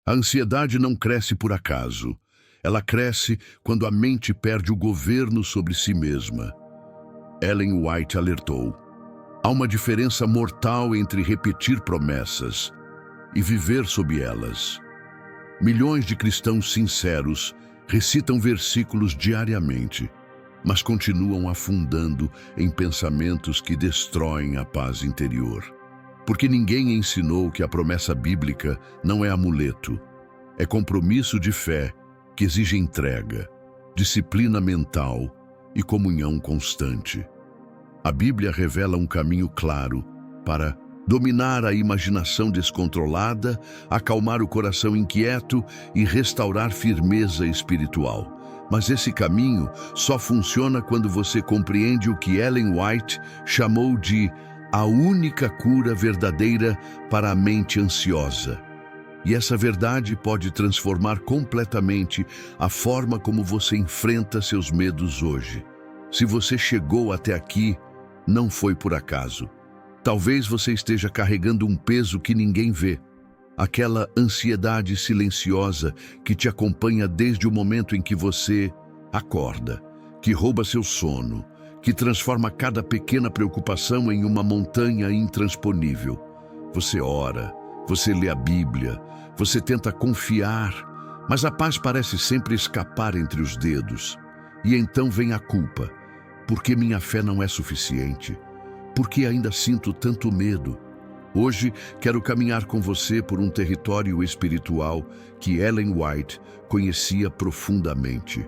A ansiedade não cresce por acaso. Ela cresce quando a mente perde o governo sobre si mesma. Ellen White alertou: há uma diferença mortal entre repetir promessas e viver sob elas. Milhões de cristãos sinceros recitam versículos diariamente, mas continuam afundando em pensamentos que destroem a paz interior. Porque ninguém ensinou que a promessa bíblica não é amuleto, é compromisso de fé que exige entrega, disciplina mental e comunhão constante. A Bíblia revela um caminho claro para dominar a imaginação descontrolada, acalmar o coração inquieto e restaurar firmeza espiritual. Mas esse caminho só funciona quando você compreende o que Ellen White chamou de a única cura verdadeira para a mente ansiosa. E essa verdade pode transformar completamente a forma como você enfrenta seus medos hoje. Se você chegou até aqui, não foi por acaso. Talvez você esteja carregando um peso que ninguém vê. Aquela ansiedade silenciosa que te acompanha desde o momento em que você acorda, que rouba seu sono, que transforma cada pequena preocupação em uma montanha intransponível. Você ora, você lê a Bíblia, você tenta confiar, mas a paz parece sempre escapar entre os dedos. E então vem a culpa. Por que minha fé não é suficiente? Por que ainda sinto tanto medo? Hoje quero caminhar com você por um território espiritual que Ellen White conhecia profundamente.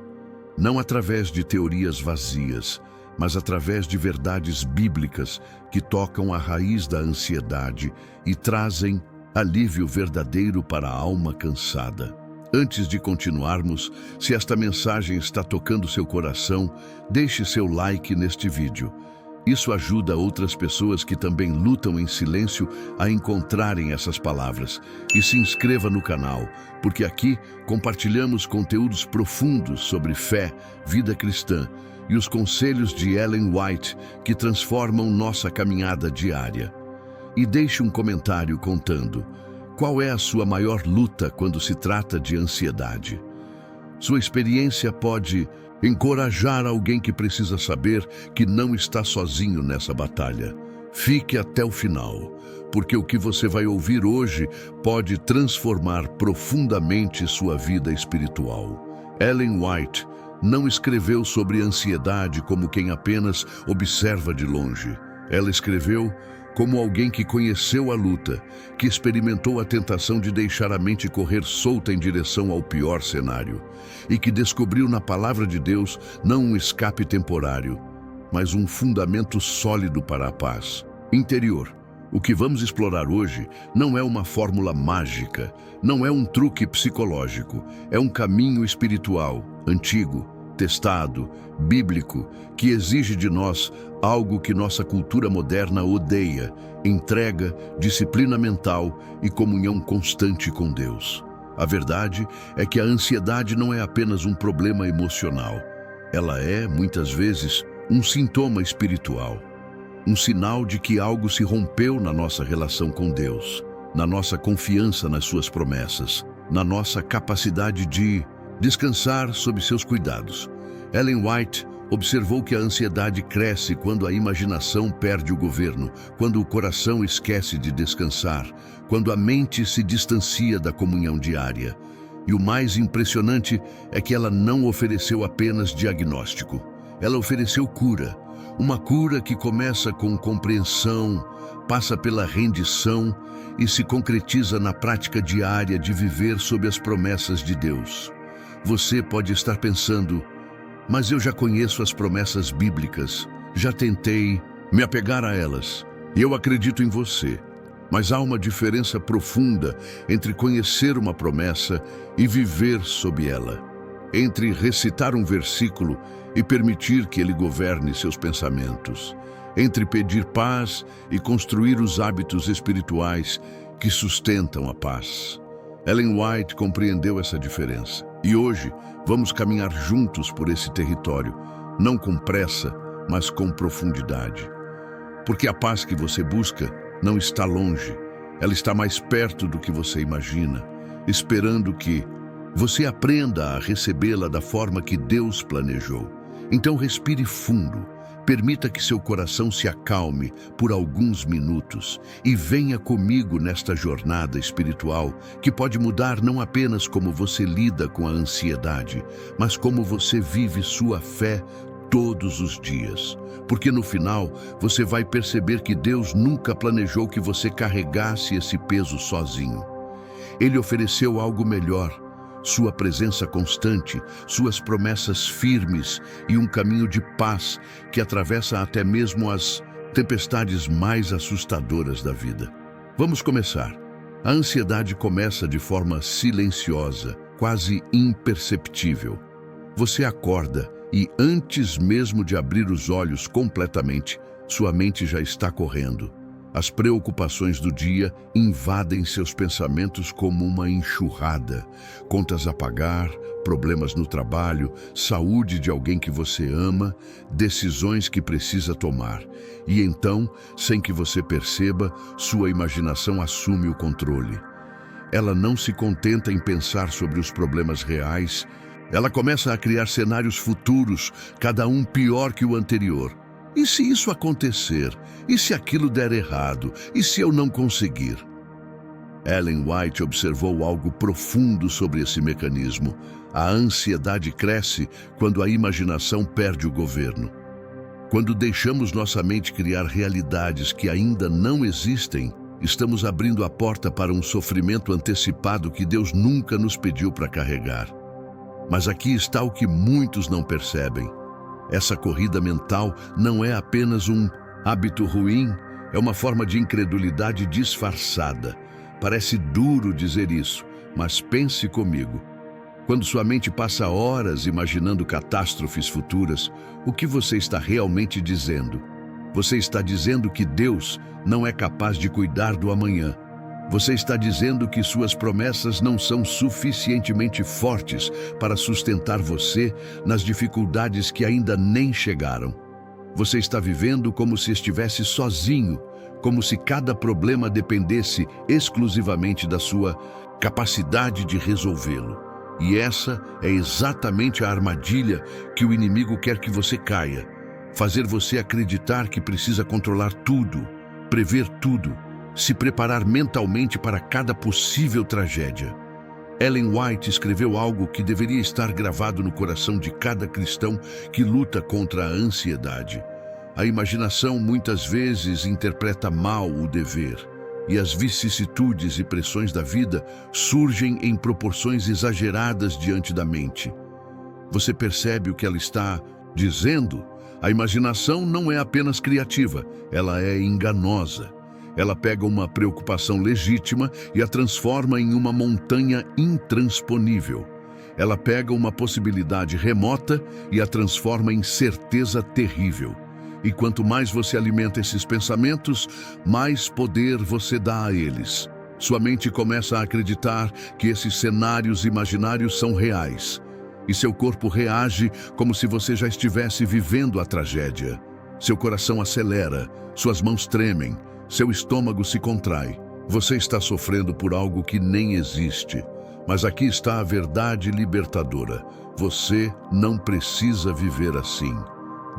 Não através de teorias vazias, mas através de verdades bíblicas que tocam a raiz da ansiedade e trazem alívio verdadeiro para a alma cansada. Antes de continuarmos, se esta mensagem está tocando seu coração, deixe seu like neste vídeo. Isso ajuda outras pessoas que também lutam em silêncio a encontrarem essas palavras. E se inscreva no canal, porque aqui compartilhamos conteúdos profundos sobre fé, vida cristã e os conselhos de Ellen White que transformam nossa caminhada diária. E deixe um comentário contando qual é a sua maior luta quando se trata de ansiedade. Sua experiência pode encorajar alguém que precisa saber que não está sozinho nessa batalha. Fique até o final, porque o que você vai ouvir hoje pode transformar profundamente sua vida espiritual. Ellen White não escreveu sobre ansiedade como quem apenas observa de longe. Ela escreveu como alguém que conheceu a luta, que experimentou a tentação de deixar a mente correr solta em direção ao pior cenário, e que descobriu na palavra de Deus não um escape temporário, mas um fundamento sólido para a paz interior. O que vamos explorar hoje não é uma fórmula mágica, não é um truque psicológico, é um caminho espiritual, antigo, testado, bíblico, que exige de nós algo que nossa cultura moderna odeia: entrega, disciplina mental e comunhão constante com Deus. A verdade é que a ansiedade não é apenas um problema emocional. Ela é, muitas vezes, um sintoma espiritual. Um sinal de que algo se rompeu na nossa relação com Deus, na nossa confiança nas suas promessas, na nossa capacidade de descansar sob seus cuidados. Ellen White observou que a ansiedade cresce quando a imaginação perde o governo, quando o coração esquece de descansar, quando a mente se distancia da comunhão diária. E o mais impressionante é que ela não ofereceu apenas diagnóstico. Ela ofereceu cura. Uma cura que começa com compreensão, passa pela rendição e se concretiza na prática diária de viver sob as promessas de Deus. Você pode estar pensando: mas eu já conheço as promessas bíblicas, já tentei me apegar a elas. Eu acredito em você. Mas há uma diferença profunda entre conhecer uma promessa e viver sob ela. Entre recitar um versículo e permitir que ele governe seus pensamentos. Entre pedir paz e construir os hábitos espirituais que sustentam a paz. Ellen White compreendeu essa diferença. E hoje vamos caminhar juntos por esse território, não com pressa, mas com profundidade. Porque a paz que você busca não está longe, ela está mais perto do que você imagina. esperando que você aprenda a recebê-la da forma que Deus planejou. Então respire fundo, permita que seu coração se acalme por alguns minutos e venha comigo nesta jornada espiritual que pode mudar não apenas como você lida com a ansiedade, mas como você vive sua fé todos os dias. Porque no final, você vai perceber que Deus nunca planejou que você carregasse esse peso sozinho. Ele ofereceu algo melhor, sua presença constante, suas promessas firmes e um caminho de paz que atravessa até mesmo as tempestades mais assustadoras da vida. Vamos começar. A ansiedade começa de forma silenciosa, quase imperceptível. Você acorda e, antes mesmo de abrir os olhos completamente, sua mente já está correndo. As preocupações do dia invadem seus pensamentos como uma enxurrada. Contas a pagar, problemas no trabalho, saúde de alguém que você ama, decisões que precisa tomar. E então, sem que você perceba, sua imaginação assume o controle. Ela não se contenta em pensar sobre os problemas reais. Ela começa a criar cenários futuros, cada um pior que o anterior. E se isso acontecer? E se aquilo der errado? E se eu não conseguir? Ellen White observou algo profundo sobre esse mecanismo. A ansiedade cresce quando a imaginação perde o governo. Quando deixamos nossa mente criar realidades que ainda não existem, estamos abrindo a porta para um sofrimento antecipado que Deus nunca nos pediu para carregar. Mas aqui está o que muitos não percebem. Essa corrida mental não é apenas um hábito ruim, é uma forma de incredulidade disfarçada. Parece duro dizer isso, mas pense comigo. Quando sua mente passa horas imaginando catástrofes futuras, o que você está realmente dizendo? Você está dizendo que Deus não é capaz de cuidar do amanhã. Você está dizendo que suas promessas não são suficientemente fortes para sustentar você nas dificuldades que ainda nem chegaram. Você está vivendo como se estivesse sozinho, como se cada problema dependesse exclusivamente da sua capacidade de resolvê-lo. E essa é exatamente a armadilha que o inimigo quer que você caia. Fazer você acreditar que precisa controlar tudo, prever tudo, se preparar mentalmente para cada possível tragédia. Ellen White escreveu algo que deveria estar gravado no coração de cada cristão que luta contra a ansiedade. A imaginação muitas vezes interpreta mal o dever, e as vicissitudes e pressões da vida surgem em proporções exageradas diante da mente. Você percebe o que ela está dizendo? A imaginação não é apenas criativa, ela é enganosa. Ela pega uma preocupação legítima e a transforma em uma montanha intransponível. Ela pega uma possibilidade remota e a transforma em certeza terrível. E quanto mais você alimenta esses pensamentos, mais poder você dá a eles. Sua mente começa a acreditar que esses cenários imaginários são reais. E seu corpo reage como se você já estivesse vivendo a tragédia. Seu coração acelera, suas mãos tremem, seu estômago se contrai. Você está sofrendo por algo que nem existe. Mas aqui está a verdade libertadora. Você não precisa viver assim.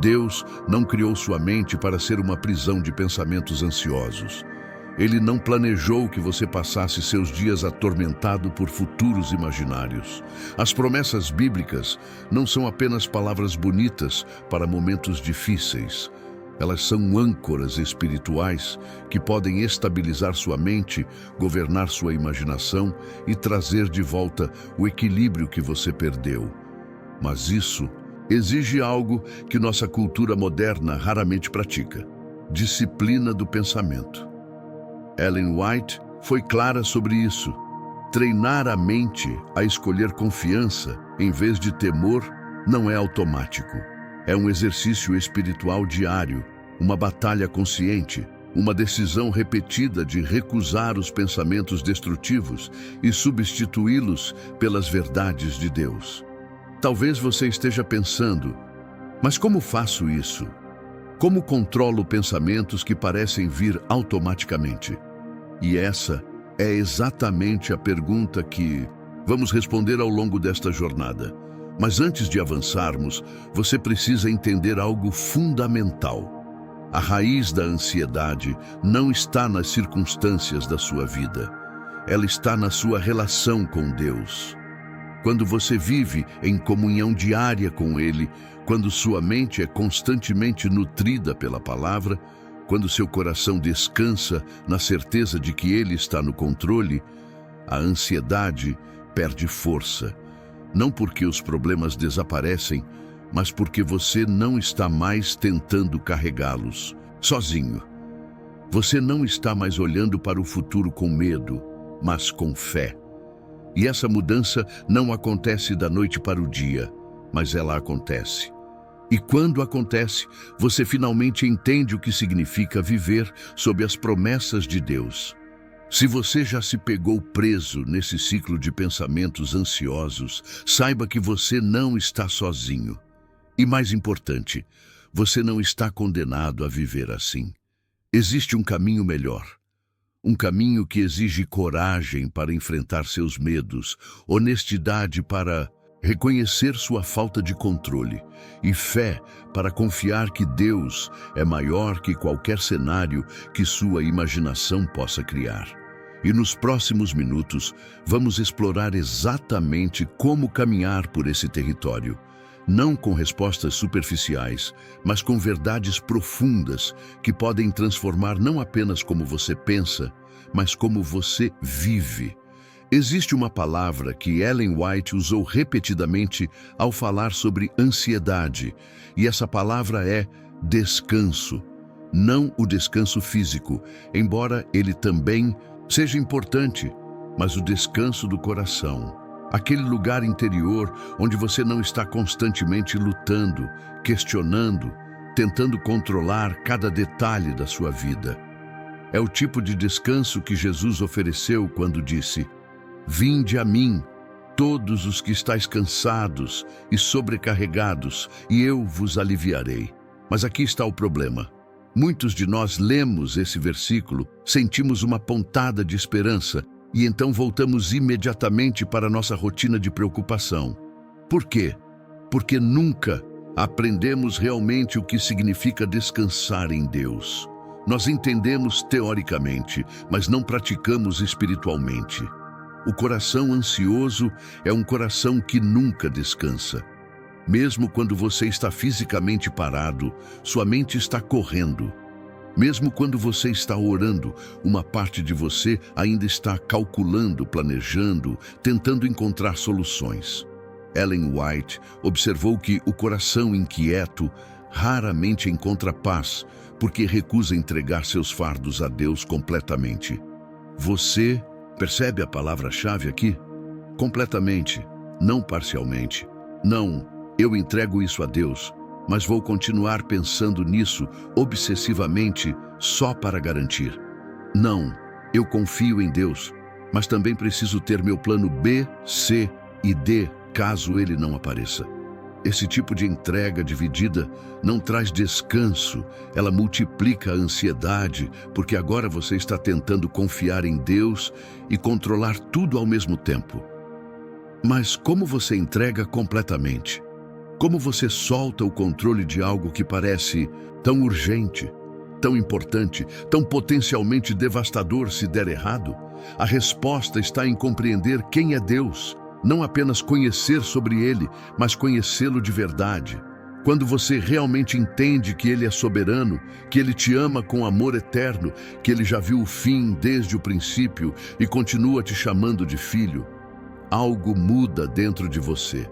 Deus não criou sua mente para ser uma prisão de pensamentos ansiosos. Ele não planejou que você passasse seus dias atormentado por futuros imaginários. As promessas bíblicas não são apenas palavras bonitas para momentos difíceis. Elas são âncoras espirituais que podem estabilizar sua mente, governar sua imaginação e trazer de volta o equilíbrio que você perdeu. Mas isso exige algo que nossa cultura moderna raramente pratica: disciplina do pensamento. Ellen White foi clara sobre isso. Treinar a mente a escolher confiança em vez de temor não é automático. É um exercício espiritual diário, uma batalha consciente, uma decisão repetida de recusar os pensamentos destrutivos e substituí-los pelas verdades de Deus. Talvez você esteja pensando, mas como faço isso? Como controlo pensamentos que parecem vir automaticamente? E essa É exatamente a pergunta que vamos responder ao longo desta jornada. Mas antes de avançarmos, você precisa entender algo fundamental. A raiz da ansiedade não está nas circunstâncias da sua vida. Ela está na sua relação com Deus. Quando você vive em comunhão diária com Ele, quando sua mente é constantemente nutrida pela palavra, quando seu coração descansa na certeza de que Ele está no controle, a ansiedade perde força. Não porque os problemas desaparecem, mas porque você não está mais tentando carregá-los sozinho. Você não está mais olhando para o futuro com medo, mas com fé. E essa mudança não acontece da noite para o dia, mas ela acontece. E quando acontece, você finalmente entende o que significa viver sob as promessas de Deus. Se você já se pegou preso nesse ciclo de pensamentos ansiosos, saiba que você não está sozinho. E mais importante, você não está condenado a viver assim. Existe um caminho melhor. Um caminho que exige coragem para enfrentar seus medos, honestidade para reconhecer sua falta de controle e fé para confiar que Deus é maior que qualquer cenário que sua imaginação possa criar. E nos próximos minutos, vamos explorar exatamente como caminhar por esse território. Não com respostas superficiais, mas com verdades profundas que podem transformar não apenas como você pensa, mas como você vive. Existe uma palavra que Ellen White usou repetidamente ao falar sobre ansiedade, e essa palavra é descanso. Não o descanso físico, embora ele também seja importante, mas o descanso do coração. Aquele lugar interior onde você não está constantemente lutando, questionando, tentando controlar cada detalhe da sua vida. É o tipo de descanso que Jesus ofereceu quando disse: "Vinde a mim, todos os que estáis cansados e sobrecarregados, e eu vos aliviarei." Mas aqui está o problema. Muitos de nós lemos esse versículo, sentimos uma pontada de esperança e então voltamos imediatamente para nossa rotina de preocupação. Por quê? Porque nunca aprendemos realmente o que significa descansar em Deus. Nós entendemos teoricamente, mas não praticamos espiritualmente. O coração ansioso é um coração que nunca descansa. Mesmo quando você está fisicamente parado, sua mente está correndo. Mesmo quando você está orando, uma parte de você ainda está calculando, planejando, tentando encontrar soluções. Ellen White observou que o coração inquieto raramente encontra paz, porque recusa entregar seus fardos a Deus completamente. Você percebe a palavra-chave aqui? Completamente, não parcialmente. Não, eu entrego isso a Deus, mas vou continuar pensando nisso obsessivamente só para garantir. Não, eu confio em Deus, mas também preciso ter meu plano B, C e D caso ele não apareça. Esse tipo de entrega dividida não traz descanso, ela multiplica a ansiedade, porque agora você está tentando confiar em Deus e controlar tudo ao mesmo tempo. Mas como você entrega completamente? Como você solta o controle de algo que parece tão urgente, tão importante, tão potencialmente devastador se der errado? A resposta está em compreender quem é Deus. Não apenas conhecer sobre Ele, mas conhecê-lo de verdade. Quando você realmente entende que Ele é soberano, que Ele te ama com amor eterno, que Ele já viu o fim desde o princípio e continua te chamando de filho, algo muda dentro de você.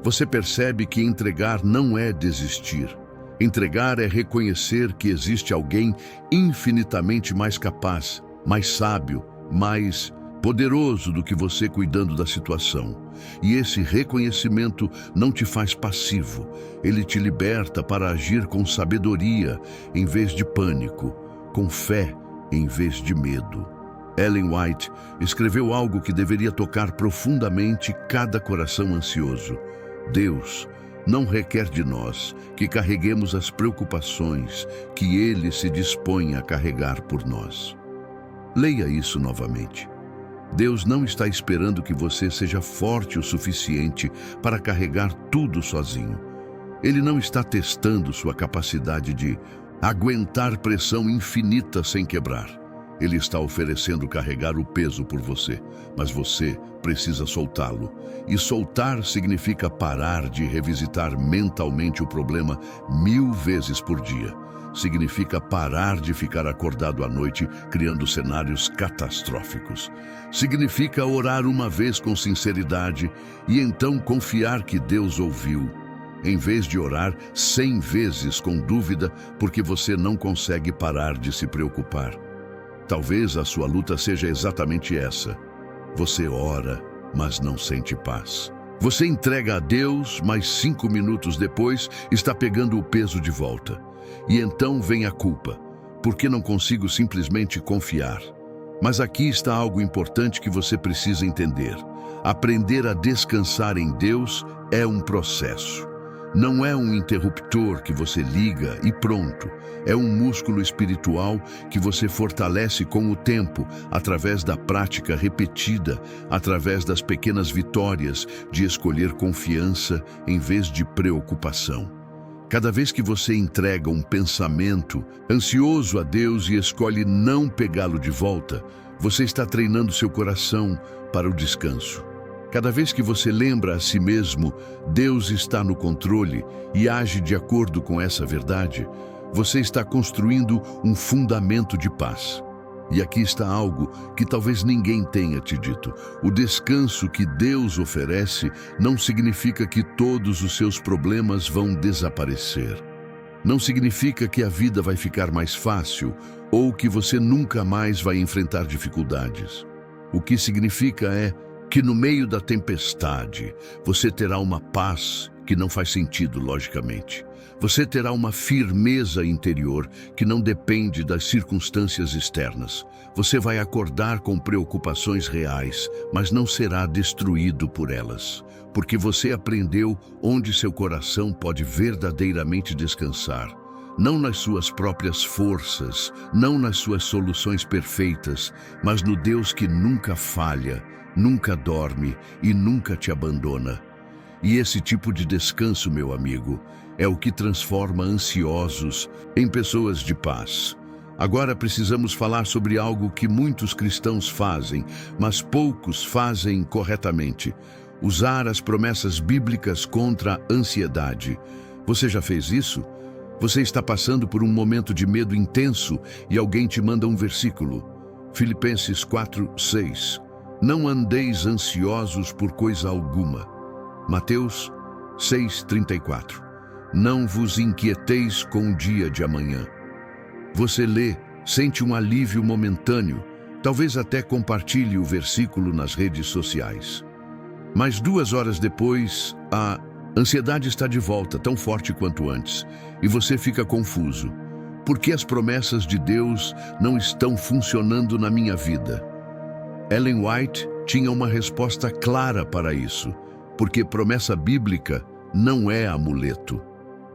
Você percebe que entregar não é desistir. Entregar é reconhecer que existe alguém infinitamente mais capaz, mais sábio, mais poderoso do que você cuidando da situação. E esse reconhecimento não te faz passivo. Ele te liberta para agir com sabedoria em vez de pânico, com fé em vez de medo. Ellen White escreveu algo que deveria tocar profundamente cada coração ansioso. Deus não requer de nós que carreguemos as preocupações que Ele se dispõe a carregar por nós. Leia isso novamente. Deus não está esperando que você seja forte o suficiente para carregar tudo sozinho. Ele não está testando sua capacidade de aguentar pressão infinita sem quebrar. Ele está oferecendo carregar o peso por você, mas você precisa soltá-lo. E soltar significa parar de revisitar mentalmente o problema 1000 vezes por dia. Significa parar de ficar acordado à noite criando cenários catastróficos. Significa orar uma vez com sinceridade e então confiar que Deus ouviu, em vez de orar 100 vezes com dúvida porque você não consegue parar de se preocupar. Talvez a sua luta seja exatamente essa. Você ora, mas não sente paz. Você entrega a Deus, mas 5 minutos depois está pegando o peso de volta. E então vem a culpa, porque não consigo simplesmente confiar. Mas aqui está algo importante que você precisa entender. Aprender a descansar em Deus é um processo. Não é um interruptor que você liga e pronto. É um músculo espiritual que você fortalece com o tempo, através da prática repetida, através das pequenas vitórias de escolher confiança em vez de preocupação. Cada vez que você entrega um pensamento ansioso a Deus e escolhe não pegá-lo de volta, você está treinando seu coração para o descanso. Cada vez que você lembra a si mesmo, Deus está no controle e age de acordo com essa verdade, você está construindo um fundamento de paz. E aqui está algo que talvez ninguém tenha te dito. O descanso que Deus oferece não significa que todos os seus problemas vão desaparecer. Não significa que a vida vai ficar mais fácil ou que você nunca mais vai enfrentar dificuldades. O que significa é que no meio da tempestade, você terá uma paz que não faz sentido logicamente. Você terá uma firmeza interior que não depende das circunstâncias externas. Você vai acordar com preocupações reais, mas não será destruído por elas, porque você aprendeu onde seu coração pode verdadeiramente descansar. Não nas suas próprias forças, não nas suas soluções perfeitas, mas no Deus que nunca falha, nunca dorme e nunca te abandona. E esse tipo de descanso, meu amigo, é o que transforma ansiosos em pessoas de paz. Agora precisamos falar sobre algo que muitos cristãos fazem, mas poucos fazem corretamente: usar as promessas bíblicas contra a ansiedade. Você já fez isso? Você está passando por um momento de medo intenso e alguém te manda um versículo. Filipenses 4:6. Não andeis ansiosos por coisa alguma. Mateus 6:34. Não vos inquieteis com o dia de amanhã. Você lê, sente um alívio momentâneo, talvez até compartilhe o versículo nas redes sociais. Mas 2 horas depois, a ansiedade está de volta, tão forte quanto antes, e você fica confuso. Por que as promessas de Deus não estão funcionando na minha vida? Ellen White tinha uma resposta clara para isso, porque promessa bíblica não é amuleto.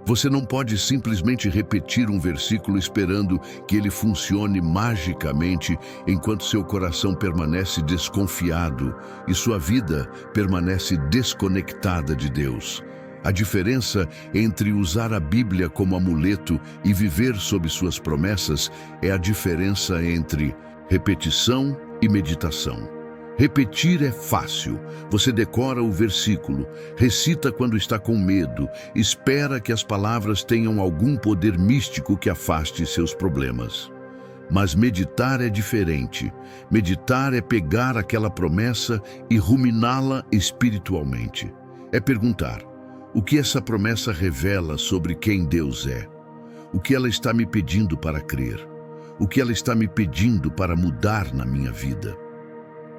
Você não pode simplesmente repetir um versículo esperando que ele funcione magicamente enquanto seu coração permanece desconfiado e sua vida permanece desconectada de Deus. A diferença entre usar a Bíblia como amuleto e viver sob suas promessas é a diferença entre repetição e meditação. Repetir é fácil. Você decora o versículo, recita quando está com medo, espera que as palavras tenham algum poder místico que afaste seus problemas. Mas meditar é diferente. Meditar é pegar aquela promessa e ruminá-la espiritualmente. É perguntar: o que essa promessa revela sobre quem Deus é? O que ela está me pedindo para crer? O que ela está me pedindo para mudar na minha vida?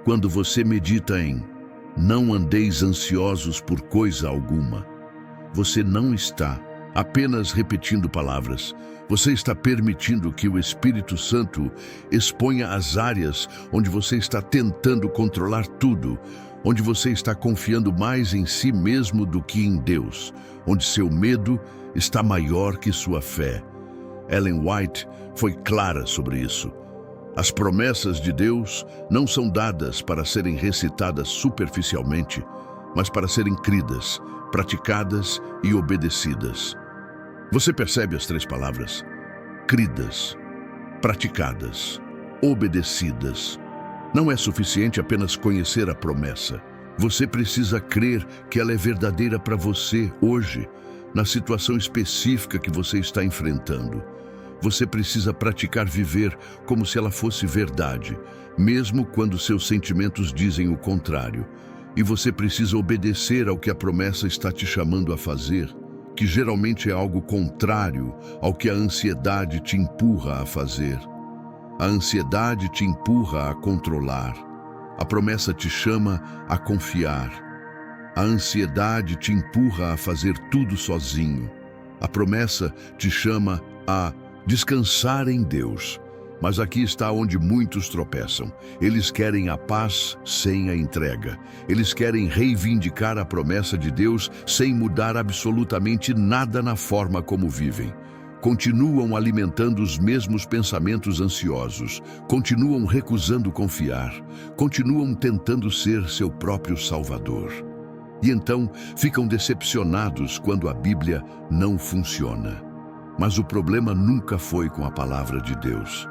Quando você medita em não andeis ansiosos por coisa alguma, você não está apenas repetindo palavras. Você está permitindo que o Espírito Santo exponha as áreas onde você está tentando controlar tudo, onde você está confiando mais em si mesmo do que em Deus, onde seu medo está maior que sua fé. Ellen White foi clara sobre isso. As promessas de Deus não são dadas para serem recitadas superficialmente, mas para serem cridas, praticadas e obedecidas. Você percebe as três palavras? Cridas, praticadas, obedecidas. Não é suficiente apenas conhecer a promessa. Você precisa crer que ela é verdadeira para você hoje, na situação específica que você está enfrentando. Você precisa praticar viver como se ela fosse verdade, mesmo quando seus sentimentos dizem o contrário. E você precisa obedecer ao que a promessa está te chamando a fazer, que geralmente é algo contrário ao que a ansiedade te empurra a fazer. A ansiedade te empurra a controlar. A promessa te chama a confiar. A ansiedade te empurra a fazer tudo sozinho. A promessa te chama a descansar em Deus. Mas aqui está onde muitos tropeçam. Eles querem a paz sem a entrega. Eles querem reivindicar a promessa de Deus sem mudar absolutamente nada na forma como vivem. Continuam alimentando os mesmos pensamentos ansiosos, continuam recusando confiar, continuam tentando ser seu próprio salvador. E então ficam decepcionados quando a Bíblia não funciona. Mas o problema nunca foi com a palavra de Deus.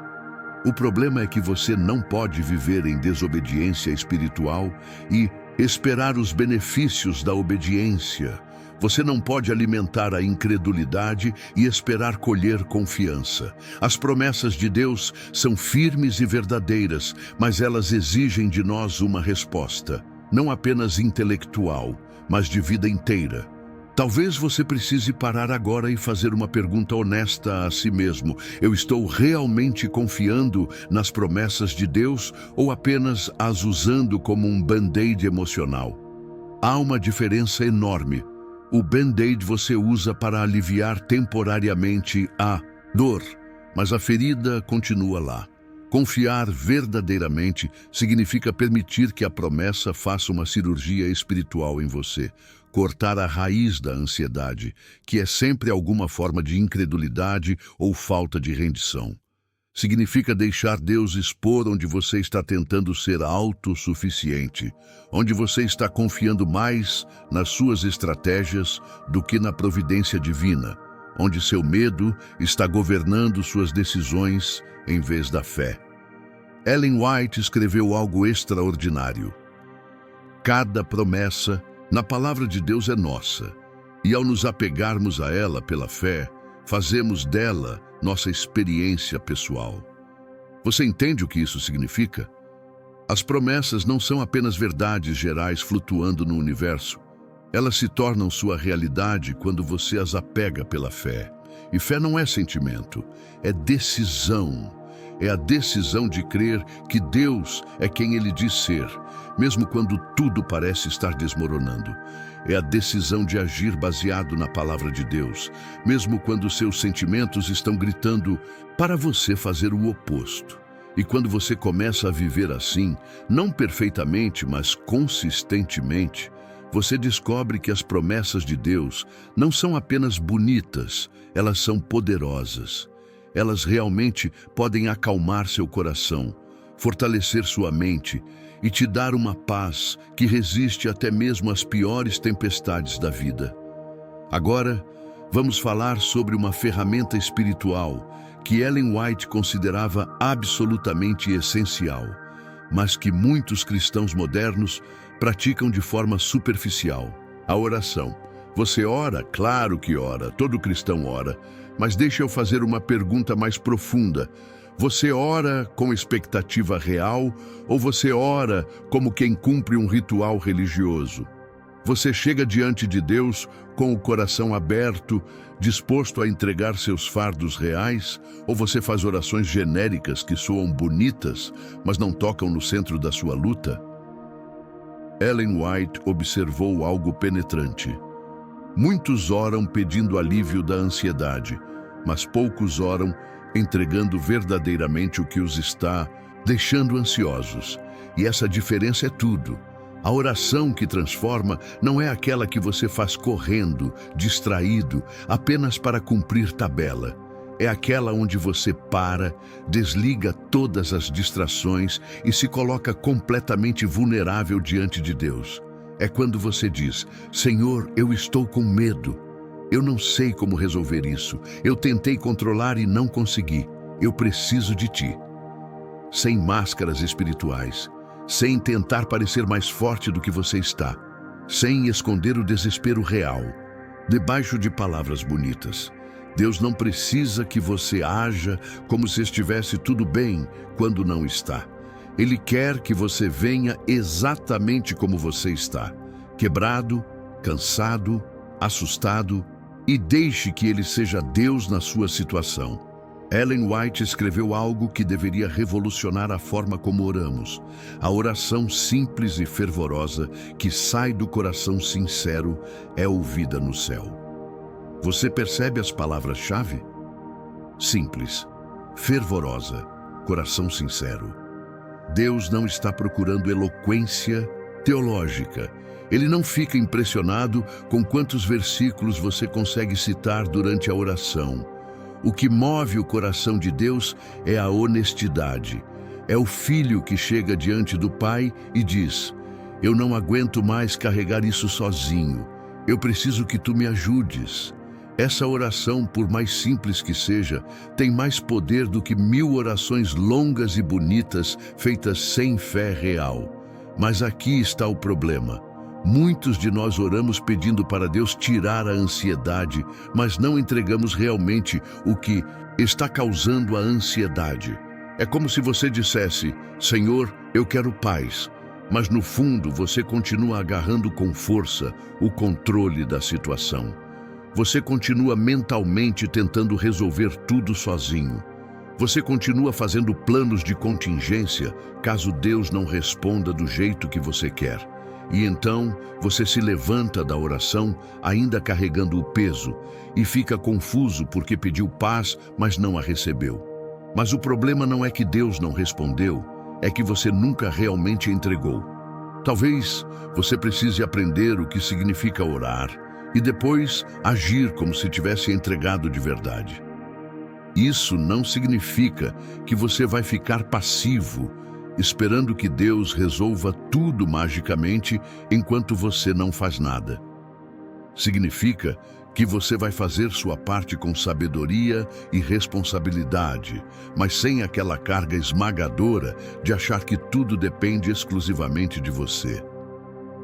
O problema é que você não pode viver em desobediência espiritual e esperar os benefícios da obediência. Você não pode alimentar a incredulidade e esperar colher confiança. As promessas de Deus são firmes e verdadeiras, mas elas exigem de nós uma resposta, não apenas intelectual, mas de vida inteira. Talvez você precise parar agora e fazer uma pergunta honesta a si mesmo. Eu estou realmente confiando nas promessas de Deus ou apenas as usando como um band-aid emocional? Há uma diferença enorme. O band-aid você usa para aliviar temporariamente a dor, mas a ferida continua lá. Confiar verdadeiramente significa permitir que a promessa faça uma cirurgia espiritual em você, cortar a raiz da ansiedade, que é sempre alguma forma de incredulidade ou falta de rendição. Significa deixar Deus expor onde você está tentando ser autossuficiente, onde você está confiando mais nas suas estratégias do que na providência divina, onde seu medo está governando suas decisões em vez da fé. Ellen White escreveu algo extraordinário. Cada promessa na palavra de Deus é nossa, e ao nos apegarmos a ela pela fé, fazemos dela nossa experiência pessoal. Você entende o que isso significa? As promessas não são apenas verdades gerais flutuando no universo. Elas se tornam sua realidade quando você as apega pela fé. E fé não é sentimento, é decisão. É a decisão de crer que Deus é quem Ele diz ser, mesmo quando tudo parece estar desmoronando. É a decisão de agir baseado na palavra de Deus, mesmo quando seus sentimentos estão gritando para você fazer o oposto. E quando você começa a viver assim, não perfeitamente, mas consistentemente, você descobre que as promessas de Deus não são apenas bonitas, elas são poderosas. Elas realmente podem acalmar seu coração, fortalecer sua mente e te dar uma paz que resiste até mesmo às piores tempestades da vida. Agora, vamos falar sobre uma ferramenta espiritual que Ellen White considerava absolutamente essencial, mas que muitos cristãos modernos praticam de forma superficial: a oração. Você ora? Claro que ora, todo cristão ora, mas deixa eu fazer uma pergunta mais profunda. Você ora com expectativa real ou você ora como quem cumpre um ritual religioso? Você chega diante de Deus com o coração aberto, disposto a entregar seus fardos reais, ou você faz orações genéricas que soam bonitas, mas não tocam no centro da sua luta? Ellen White observou algo penetrante. Muitos oram pedindo alívio da ansiedade, mas poucos oram entregando verdadeiramente o que os está deixando ansiosos. E essa diferença é tudo. A oração que transforma não é aquela que você faz correndo, distraído, apenas para cumprir tabela. é aquela onde você para, desliga todas as distrações e se coloca completamente vulnerável diante de Deus. É quando você diz: Senhor, eu estou com medo. Eu não sei como resolver isso. Eu tentei controlar e não consegui. Eu preciso de Ti. Sem máscaras espirituais, sem tentar parecer mais forte do que você está, sem esconder o desespero real, debaixo de palavras bonitas. Deus não precisa que você haja como se estivesse tudo bem quando não está. Ele quer que você venha exatamente como você está, quebrado, cansado, assustado, e deixe que Ele seja Deus na sua situação. Ellen White escreveu algo que deveria revolucionar a forma como oramos. A oração simples e fervorosa que sai do coração sincero é ouvida no céu. Você percebe as palavras-chave? Simples, fervorosa, coração sincero. Deus não está procurando eloquência teológica. Ele não fica impressionado com quantos versículos você consegue citar durante a oração. O que move o coração de Deus é a honestidade. É o filho que chega diante do pai e diz: eu não aguento mais carregar isso sozinho. Eu preciso que tu me ajudes. Essa oração, por mais simples que seja, tem mais poder do que 1000 orações longas e bonitas feitas sem fé real. Mas aqui está o problema. Muitos de nós oramos pedindo para Deus tirar a ansiedade, mas não entregamos realmente o que está causando a ansiedade. É como se você dissesse: Senhor, eu quero paz, mas no fundo você continua agarrando com força o controle da situação. Você continua mentalmente tentando resolver tudo sozinho. Você continua fazendo planos de contingência caso Deus não responda do jeito que você quer. E então você se levanta da oração ainda carregando o peso e fica confuso porque pediu paz, mas não a recebeu. Mas o problema não é que Deus não respondeu, é que você nunca realmente entregou. Talvez você precise aprender o que significa orar e depois agir como se tivesse entregado de verdade. Isso não significa que você vai ficar passivo, esperando que Deus resolva tudo magicamente enquanto você não faz nada. Significa que você vai fazer sua parte com sabedoria e responsabilidade, mas sem aquela carga esmagadora de achar que tudo depende exclusivamente de você.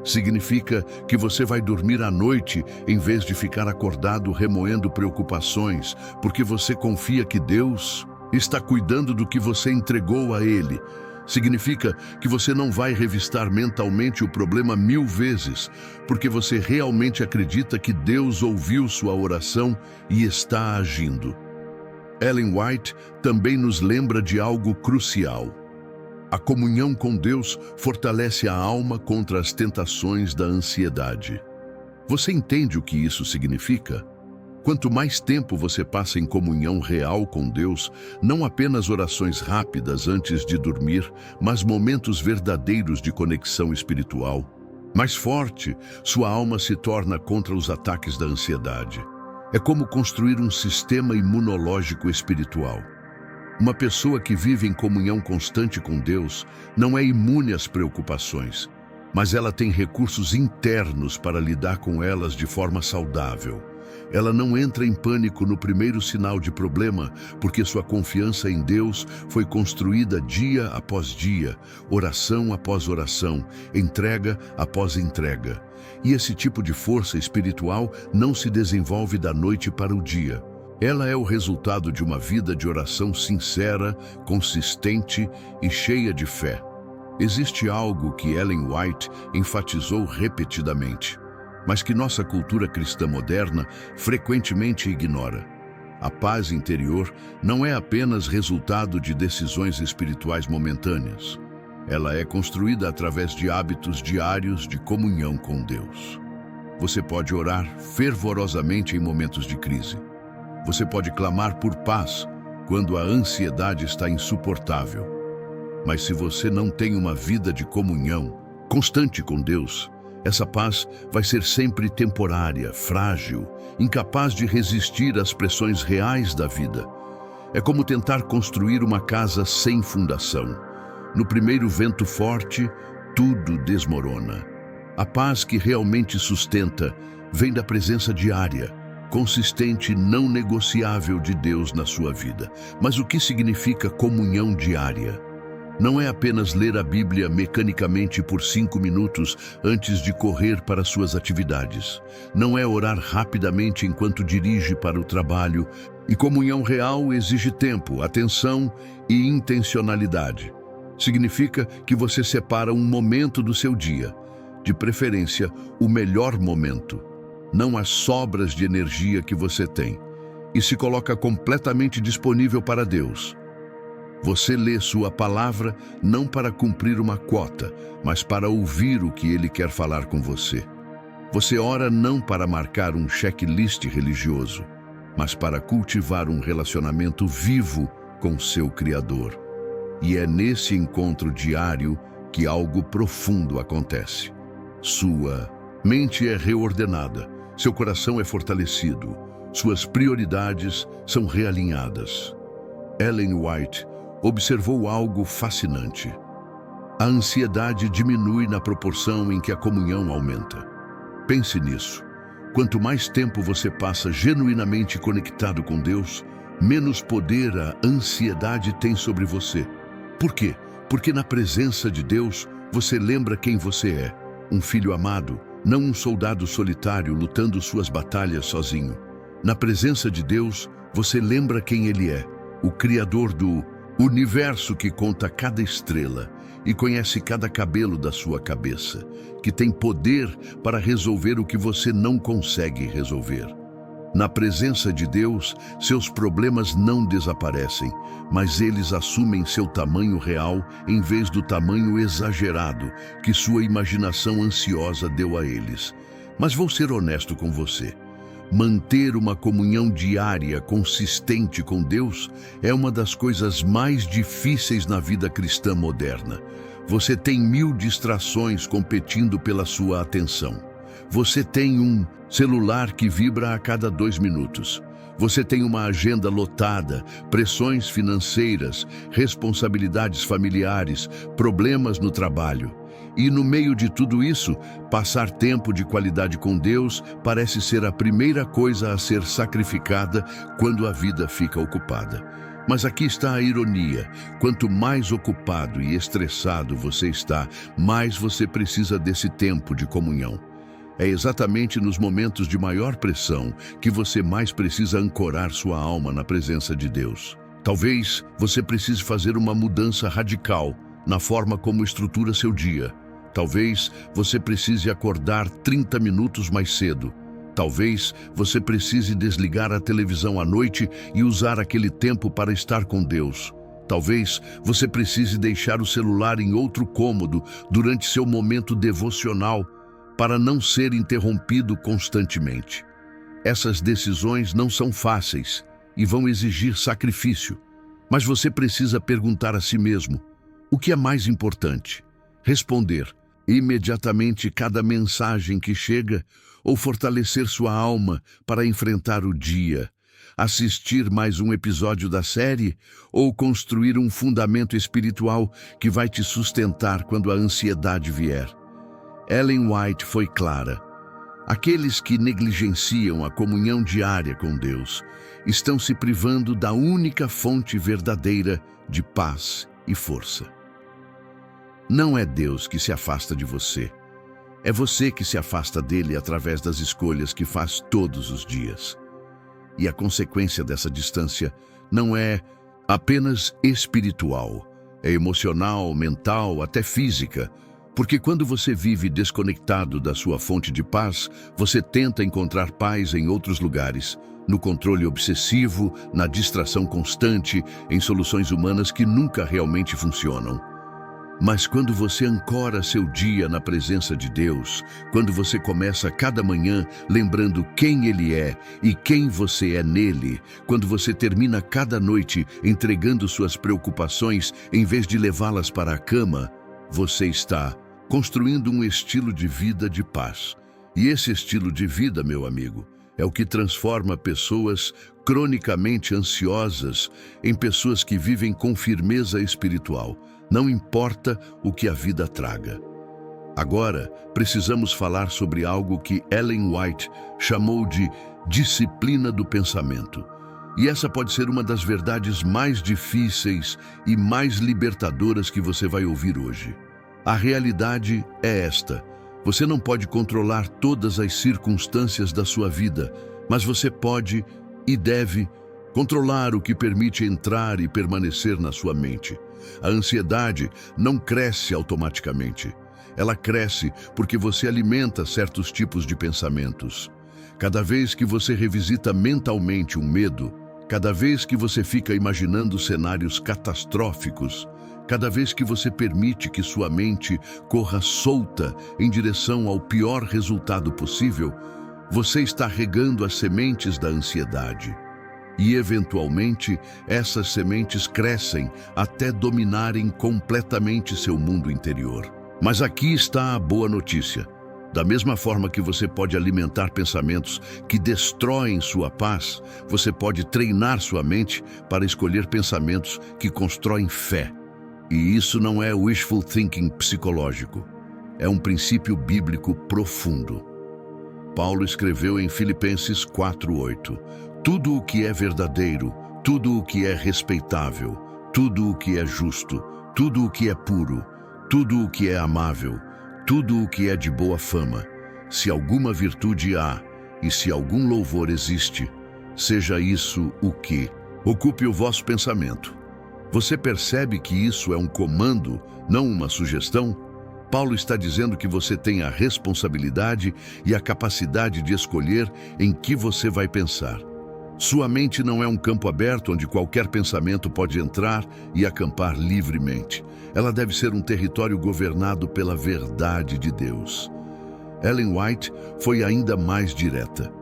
Significa que você vai dormir à noite em vez de ficar acordado remoendo preocupações, porque você confia que Deus está cuidando do que você entregou a Ele. Significa que você não vai revistar mentalmente o problema 1000 vezes, porque você realmente acredita que Deus ouviu sua oração e está agindo. Ellen White também nos lembra de algo crucial. A comunhão com Deus fortalece a alma contra as tentações da ansiedade. Você entende o que isso significa? Quanto mais tempo você passa em comunhão real com Deus, não apenas orações rápidas antes de dormir, mas momentos verdadeiros de conexão espiritual, mais forte, sua alma se torna contra os ataques da ansiedade. É como construir um sistema imunológico espiritual. Uma pessoa que vive em comunhão constante com Deus não é imune às preocupações, mas ela tem recursos internos para lidar com elas de forma saudável. Ela não entra em pânico no primeiro sinal de problema, porque sua confiança em Deus foi construída dia após dia, oração após oração, entrega após entrega. E esse tipo de força espiritual não se desenvolve da noite para o dia. Ela é o resultado de uma vida de oração sincera, consistente e cheia de fé. Existe algo que Ellen White enfatizou repetidamente, mas que nossa cultura cristã moderna frequentemente ignora. A paz interior não é apenas resultado de decisões espirituais momentâneas. Ela é construída através de hábitos diários de comunhão com Deus. Você pode orar fervorosamente em momentos de crise. Você pode clamar por paz quando a ansiedade está insuportável. Mas se você não tem uma vida de comunhão constante com Deus, essa paz vai ser sempre temporária, frágil, incapaz de resistir às pressões reais da vida. É como tentar construir uma casa sem fundação. No primeiro vento forte, tudo desmorona. A paz que realmente sustenta vem da presença diária, consistente e não negociável de Deus na sua vida. Mas o que significa comunhão diária? Não é apenas ler a Bíblia mecanicamente por 5 minutos antes de correr para suas atividades. Não é orar rapidamente enquanto dirige para o trabalho. E comunhão real exige tempo, atenção e intencionalidade. Significa que você separa um momento do seu dia, de preferência, o melhor momento, não as sobras de energia que você tem, e se coloca completamente disponível para Deus. Você lê sua palavra não para cumprir uma quota, mas para ouvir o que Ele quer falar com você. Você ora não para marcar um checklist religioso, mas para cultivar um relacionamento vivo com seu Criador. E é nesse encontro diário que algo profundo acontece. Sua mente é reordenada, seu coração é fortalecido, suas prioridades são realinhadas. Ellen White observou algo fascinante. A ansiedade diminui na proporção em que a comunhão aumenta. Pense nisso. Quanto mais tempo você passa genuinamente conectado com Deus, menos poder a ansiedade tem sobre você. Por quê? Porque na presença de Deus, você lembra quem você é. Um filho amado, não um soldado solitário lutando suas batalhas sozinho. Na presença de Deus, você lembra quem Ele é, o Criador do universo que conta cada estrela e conhece cada cabelo da sua cabeça, que tem poder para resolver o que você não consegue resolver. Na presença de Deus, seus problemas não desaparecem, mas eles assumem seu tamanho real em vez do tamanho exagerado que sua imaginação ansiosa deu a eles. Mas vou ser honesto com você. Manter uma comunhão diária consistente com Deus é uma das coisas mais difíceis na vida cristã moderna. Você tem 1000 distrações competindo pela sua atenção. Você tem um celular que vibra a cada 2 minutos. Você tem uma agenda lotada, pressões financeiras, responsabilidades familiares, problemas no trabalho. E no meio de tudo isso, passar tempo de qualidade com Deus parece ser a primeira coisa a ser sacrificada quando a vida fica ocupada. Mas aqui está a ironia. Quanto mais ocupado e estressado você está, mais você precisa desse tempo de comunhão. É exatamente nos momentos de maior pressão que você mais precisa ancorar sua alma na presença de Deus. Talvez você precise fazer uma mudança radical na forma como estrutura seu dia. Talvez você precise acordar 30 minutos mais cedo. Talvez você precise desligar a televisão à noite e usar aquele tempo para estar com Deus. Talvez você precise deixar o celular em outro cômodo durante seu momento devocional para não ser interrompido constantemente. Essas decisões não são fáceis e vão exigir sacrifício, mas você precisa perguntar a si mesmo: o que é mais importante? Responder imediatamente cada mensagem que chega ou fortalecer sua alma para enfrentar o dia? Assistir mais um episódio da série ou construir um fundamento espiritual que vai te sustentar quando a ansiedade vier? Ellen White foi clara. Aqueles que negligenciam a comunhão diária com Deus estão se privando da única fonte verdadeira de paz e força. Não é Deus que se afasta de você. É você que se afasta dele através das escolhas que faz todos os dias. E a consequência dessa distância não é apenas espiritual, é emocional, mental, até física. Porque quando você vive desconectado da sua fonte de paz, você tenta encontrar paz em outros lugares, no controle obsessivo, na distração constante, em soluções humanas que nunca realmente funcionam. Mas quando você ancora seu dia na presença de Deus, quando você começa cada manhã lembrando quem Ele é e quem você é nele, quando você termina cada noite entregando suas preocupações em vez de levá-las para a cama, você está construindo um estilo de vida de paz. E esse estilo de vida, meu amigo, É o que transforma pessoas cronicamente ansiosas em pessoas que vivem com firmeza espiritual, não importa o que a vida traga. Agora, precisamos falar sobre algo que Ellen White chamou de disciplina do pensamento. E essa pode ser uma das verdades mais difíceis e mais libertadoras que você vai ouvir hoje. A realidade é esta: você não pode controlar todas as circunstâncias da sua vida, mas você pode e deve controlar o que permite entrar e permanecer na sua mente. A ansiedade não cresce automaticamente. Ela cresce porque você alimenta certos tipos de pensamentos. Cada vez que você revisita mentalmente um medo, cada vez que você fica imaginando cenários catastróficos, cada vez que você permite que sua mente corra solta em direção ao pior resultado possível, você está regando as sementes da ansiedade. E, eventualmente, essas sementes crescem até dominarem completamente seu mundo interior. Mas aqui está a boa notícia. Da mesma forma que você pode alimentar pensamentos que destroem sua paz, você pode treinar sua mente para escolher pensamentos que constroem fé. E isso não é wishful thinking psicológico. É um princípio bíblico profundo. Paulo escreveu em Filipenses 4:8: tudo o que é verdadeiro, tudo o que é respeitável, tudo o que é justo, tudo o que é puro, tudo o que é amável, tudo o que é de boa fama, se alguma virtude há e se algum louvor existe, seja isso o que ocupe o vosso pensamento. Você percebe que isso é um comando, não uma sugestão? Paulo está dizendo que você tem a responsabilidade e a capacidade de escolher em que você vai pensar. Sua mente não é um campo aberto onde qualquer pensamento pode entrar e acampar livremente. Ela deve ser um território governado pela verdade de Deus. Ellen White foi ainda mais direta.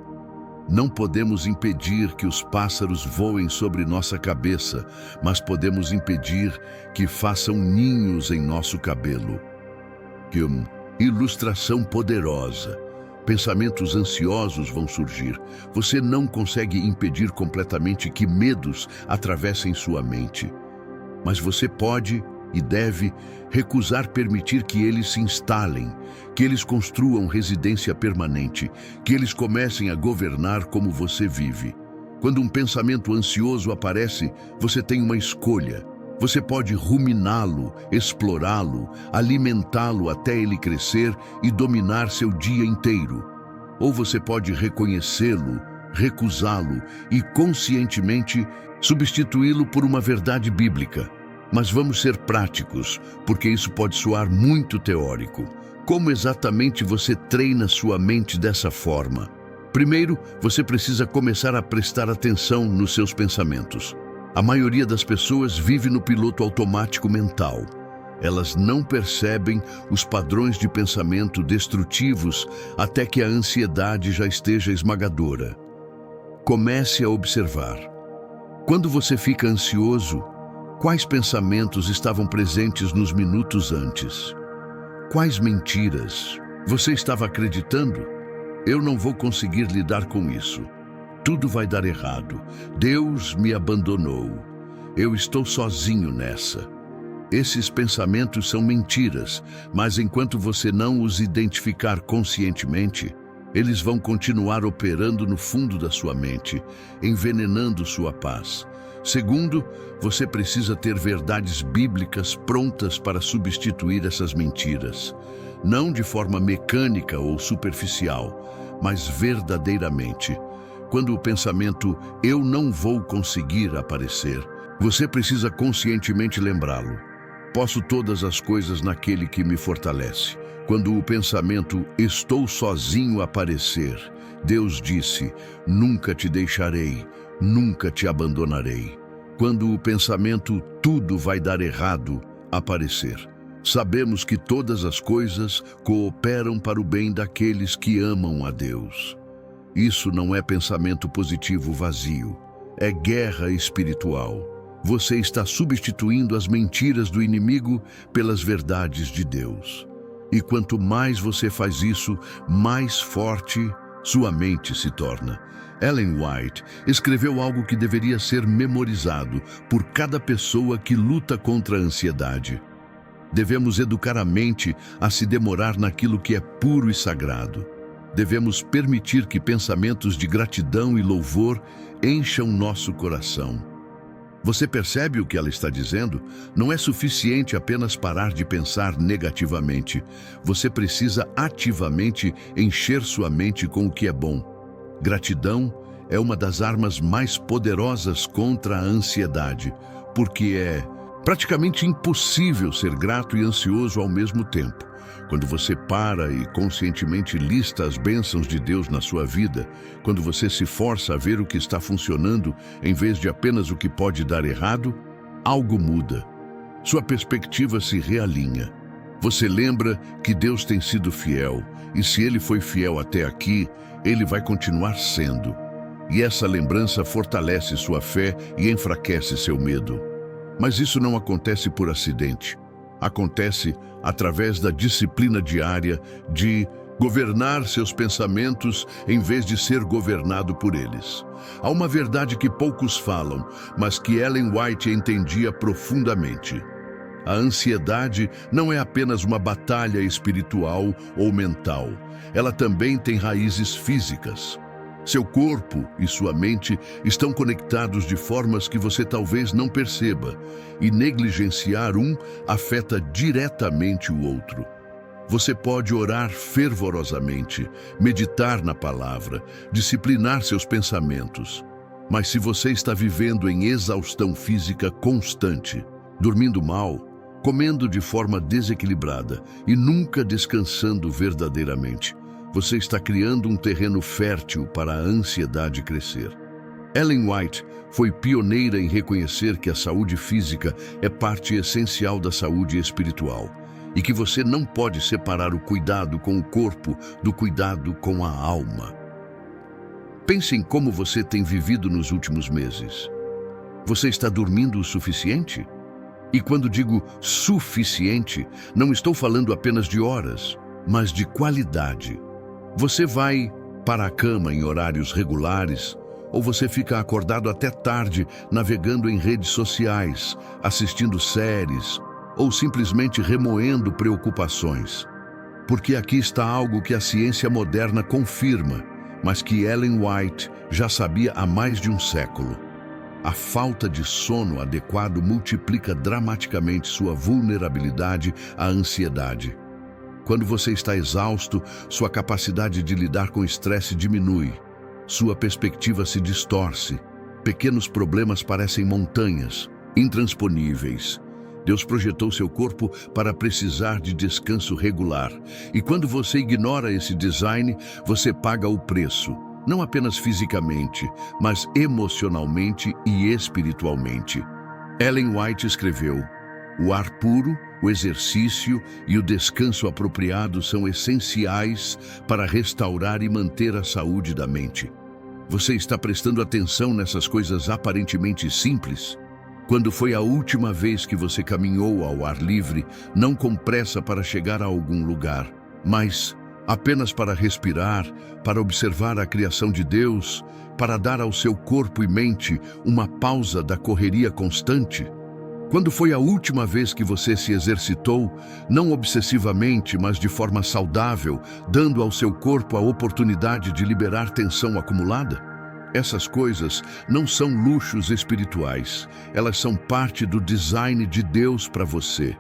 Não podemos impedir que os pássaros voem sobre nossa cabeça, mas podemos impedir que façam ninhos em nosso cabelo. Que ilustração poderosa! Pensamentos ansiosos vão surgir. Você não consegue impedir completamente que medos atravessem sua mente. Mas você pode e deve recusar permitir que eles se instalem, que eles construam residência permanente, que eles comecem a governar como você vive. Quando um pensamento ansioso aparece, você tem uma escolha. Você pode ruminá-lo, explorá-lo, alimentá-lo até ele crescer e dominar seu dia inteiro. Ou você pode reconhecê-lo, recusá-lo e conscientemente substituí-lo por uma verdade bíblica. Mas vamos ser práticos, porque isso pode soar muito teórico. Como exatamente você treina sua mente dessa forma? Primeiro, você precisa começar a prestar atenção nos seus pensamentos. A maioria das pessoas vive no piloto automático mental. Elas não percebem os padrões de pensamento destrutivos até que a ansiedade já esteja esmagadora. Comece a observar. Quando você fica ansioso, quais pensamentos estavam presentes nos minutos antes? Quais mentiras você estava acreditando? Eu não vou conseguir lidar com isso. Tudo vai dar errado. Deus me abandonou. Eu estou sozinho nessa. Esses pensamentos são mentiras, mas enquanto você não os identificar conscientemente, eles vão continuar operando no fundo da sua mente, envenenando sua paz. Segundo, você precisa ter verdades bíblicas prontas para substituir essas mentiras. Não de forma mecânica ou superficial, mas verdadeiramente. Quando o pensamento "eu não vou conseguir" aparecer, você precisa conscientemente lembrá-lo. Posso todas as coisas naquele que me fortalece. Quando o pensamento "estou sozinho" aparecer, Deus disse: "Nunca te deixarei, nunca te abandonarei." Quando o pensamento "tudo vai dar errado" aparecer, sabemos que todas as coisas cooperam para o bem daqueles que amam a Deus. Isso não é pensamento positivo vazio, é guerra espiritual. Você está substituindo as mentiras do inimigo pelas verdades de Deus. E quanto mais você faz isso, mais forte sua mente se torna. Ellen White escreveu algo que deveria ser memorizado por cada pessoa que luta contra a ansiedade. Devemos educar a mente a se demorar naquilo que é puro e sagrado. Devemos permitir que pensamentos de gratidão e louvor encham nosso coração. Você percebe o que ela está dizendo? Não é suficiente apenas parar de pensar negativamente. Você precisa ativamente encher sua mente com o que é bom. Gratidão é uma das armas mais poderosas contra a ansiedade, porque é praticamente impossível ser grato e ansioso ao mesmo tempo. Quando você para e conscientemente lista as bênçãos de Deus na sua vida, quando você se força a ver o que está funcionando em vez de apenas o que pode dar errado, algo muda. Sua perspectiva se realinha. Você lembra que Deus tem sido fiel, e se Ele foi fiel até aqui, Ele vai continuar sendo. E essa lembrança fortalece sua fé e enfraquece seu medo. Mas isso não acontece por acidente. Acontece através da disciplina diária de governar seus pensamentos em vez de ser governado por eles. Há uma verdade que poucos falam, mas que Ellen White entendia profundamente. A ansiedade não é apenas uma batalha espiritual ou mental. Ela também tem raízes físicas. Seu corpo e sua mente estão conectados de formas que você talvez não perceba, e negligenciar um afeta diretamente o outro. Você pode orar fervorosamente, meditar na palavra, disciplinar seus pensamentos. Mas se você está vivendo em exaustão física constante, dormindo mal, comendo de forma desequilibrada e nunca descansando verdadeiramente, você está criando um terreno fértil para a ansiedade crescer. Ellen White foi pioneira em reconhecer que a saúde física é parte essencial da saúde espiritual e que você não pode separar o cuidado com o corpo do cuidado com a alma. Pense em como você tem vivido nos últimos meses. Você está dormindo o suficiente? E quando digo suficiente, não estou falando apenas de horas, mas de qualidade. Você vai para a cama em horários regulares ou você fica acordado até tarde navegando em redes sociais, assistindo séries ou simplesmente remoendo preocupações? Porque aqui está algo que a ciência moderna confirma, mas que Ellen White já sabia há mais de um século. A falta de sono adequado multiplica dramaticamente sua vulnerabilidade à ansiedade. Quando você está exausto, sua capacidade de lidar com estresse diminui. Sua perspectiva se distorce. Pequenos problemas parecem montanhas, intransponíveis. Deus projetou seu corpo para precisar de descanso regular. E quando você ignora esse design, você paga o preço. Não apenas fisicamente, mas emocionalmente e espiritualmente. Ellen White escreveu: o ar puro, o exercício e o descanso apropriado são essenciais para restaurar e manter a saúde da mente. Você está prestando atenção nessas coisas aparentemente simples? Quando foi a última vez que você caminhou ao ar livre, não com pressa para chegar a algum lugar, mas apenas para respirar, para observar a criação de Deus, para dar ao seu corpo e mente uma pausa da correria constante? Quando foi a última vez que você se exercitou, não obsessivamente, mas de forma saudável, dando ao seu corpo a oportunidade de liberar tensão acumulada? Essas coisas não são luxos espirituais, elas são parte do design de Deus para você.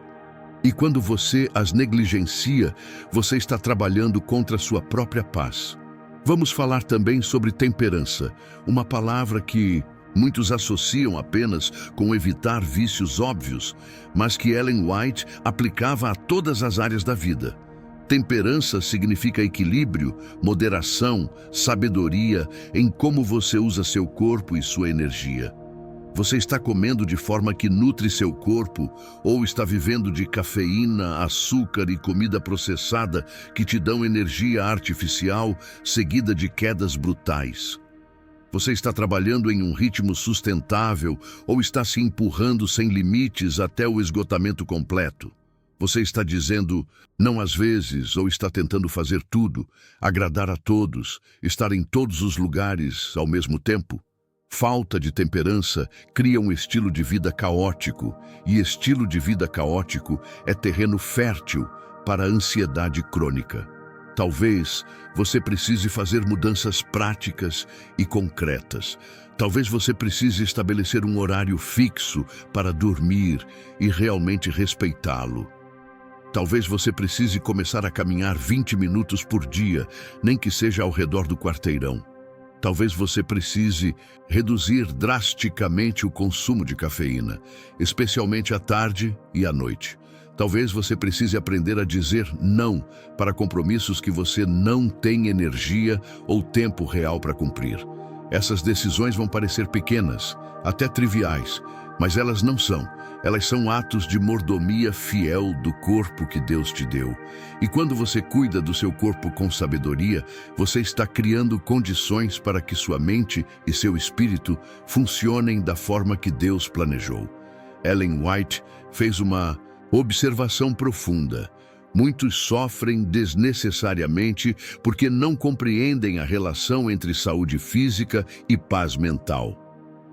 E quando você as negligencia, você está trabalhando contra a sua própria paz. Vamos falar também sobre temperança, uma palavra que muitos associam apenas com evitar vícios óbvios, mas que Ellen White aplicava a todas as áreas da vida. Temperança significa equilíbrio, moderação, sabedoria em como você usa seu corpo e sua energia. Você está comendo de forma que nutre seu corpo ou está vivendo de cafeína, açúcar e comida processada que te dão energia artificial seguida de quedas brutais? Você está trabalhando em um ritmo sustentável ou está se empurrando sem limites até o esgotamento completo? Você está dizendo não às vezes ou está tentando fazer tudo, agradar a todos, estar em todos os lugares ao mesmo tempo? Falta de temperança cria um estilo de vida caótico, e estilo de vida caótico é terreno fértil para a ansiedade crônica. Talvez você precise fazer mudanças práticas e concretas. Talvez você precise estabelecer um horário fixo para dormir e realmente respeitá-lo. Talvez você precise começar a caminhar 20 minutos por dia, nem que seja ao redor do quarteirão. Talvez você precise reduzir drasticamente o consumo de cafeína, especialmente à tarde e à noite. Talvez você precise aprender a dizer não para compromissos que você não tem energia ou tempo real para cumprir. Essas decisões vão parecer pequenas, até triviais, mas elas não são. Elas são atos de mordomia fiel do corpo que Deus te deu. E quando você cuida do seu corpo com sabedoria, você está criando condições para que sua mente e seu espírito funcionem da forma que Deus planejou. Ellen White fez uma observação profunda. Muitos sofrem desnecessariamente porque não compreendem a relação entre saúde física e paz mental.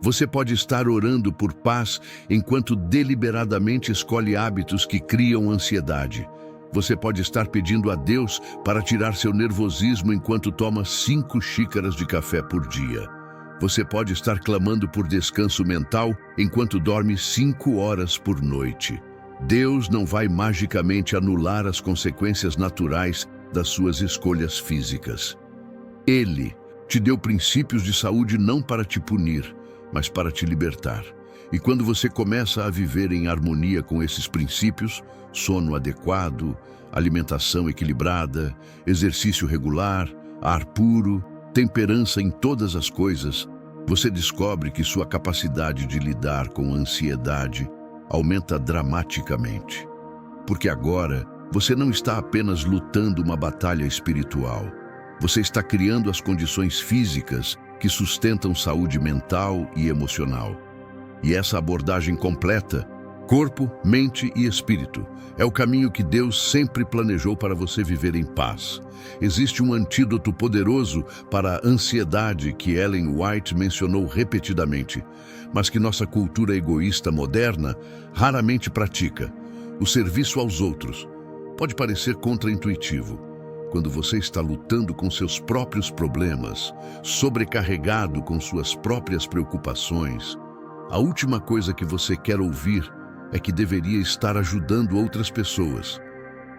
Você pode estar orando por paz enquanto deliberadamente escolhe hábitos que criam ansiedade. Você pode estar pedindo a Deus para tirar seu nervosismo enquanto toma 5 xícaras de café por dia. Você pode estar clamando por descanso mental enquanto dorme 5 horas por noite. Deus não vai magicamente anular as consequências naturais das suas escolhas físicas. Ele te deu princípios de saúde não para te punir, mas para te libertar. E quando você começa a viver em harmonia com esses princípios, sono adequado, alimentação equilibrada, exercício regular, ar puro, temperança em todas as coisas, você descobre que sua capacidade de lidar com a ansiedade aumenta dramaticamente. Porque agora, você não está apenas lutando uma batalha espiritual. Você está criando as condições físicas que sustentam saúde mental e emocional. E essa abordagem completa, corpo, mente e espírito, é o caminho que Deus sempre planejou para você viver em paz. Existe um antídoto poderoso para a ansiedade que Ellen White mencionou repetidamente, mas que nossa cultura egoísta moderna raramente pratica. O serviço aos outros pode parecer contraintuitivo. Quando você está lutando com seus próprios problemas, sobrecarregado com suas próprias preocupações, a última coisa que você quer ouvir é que deveria estar ajudando outras pessoas.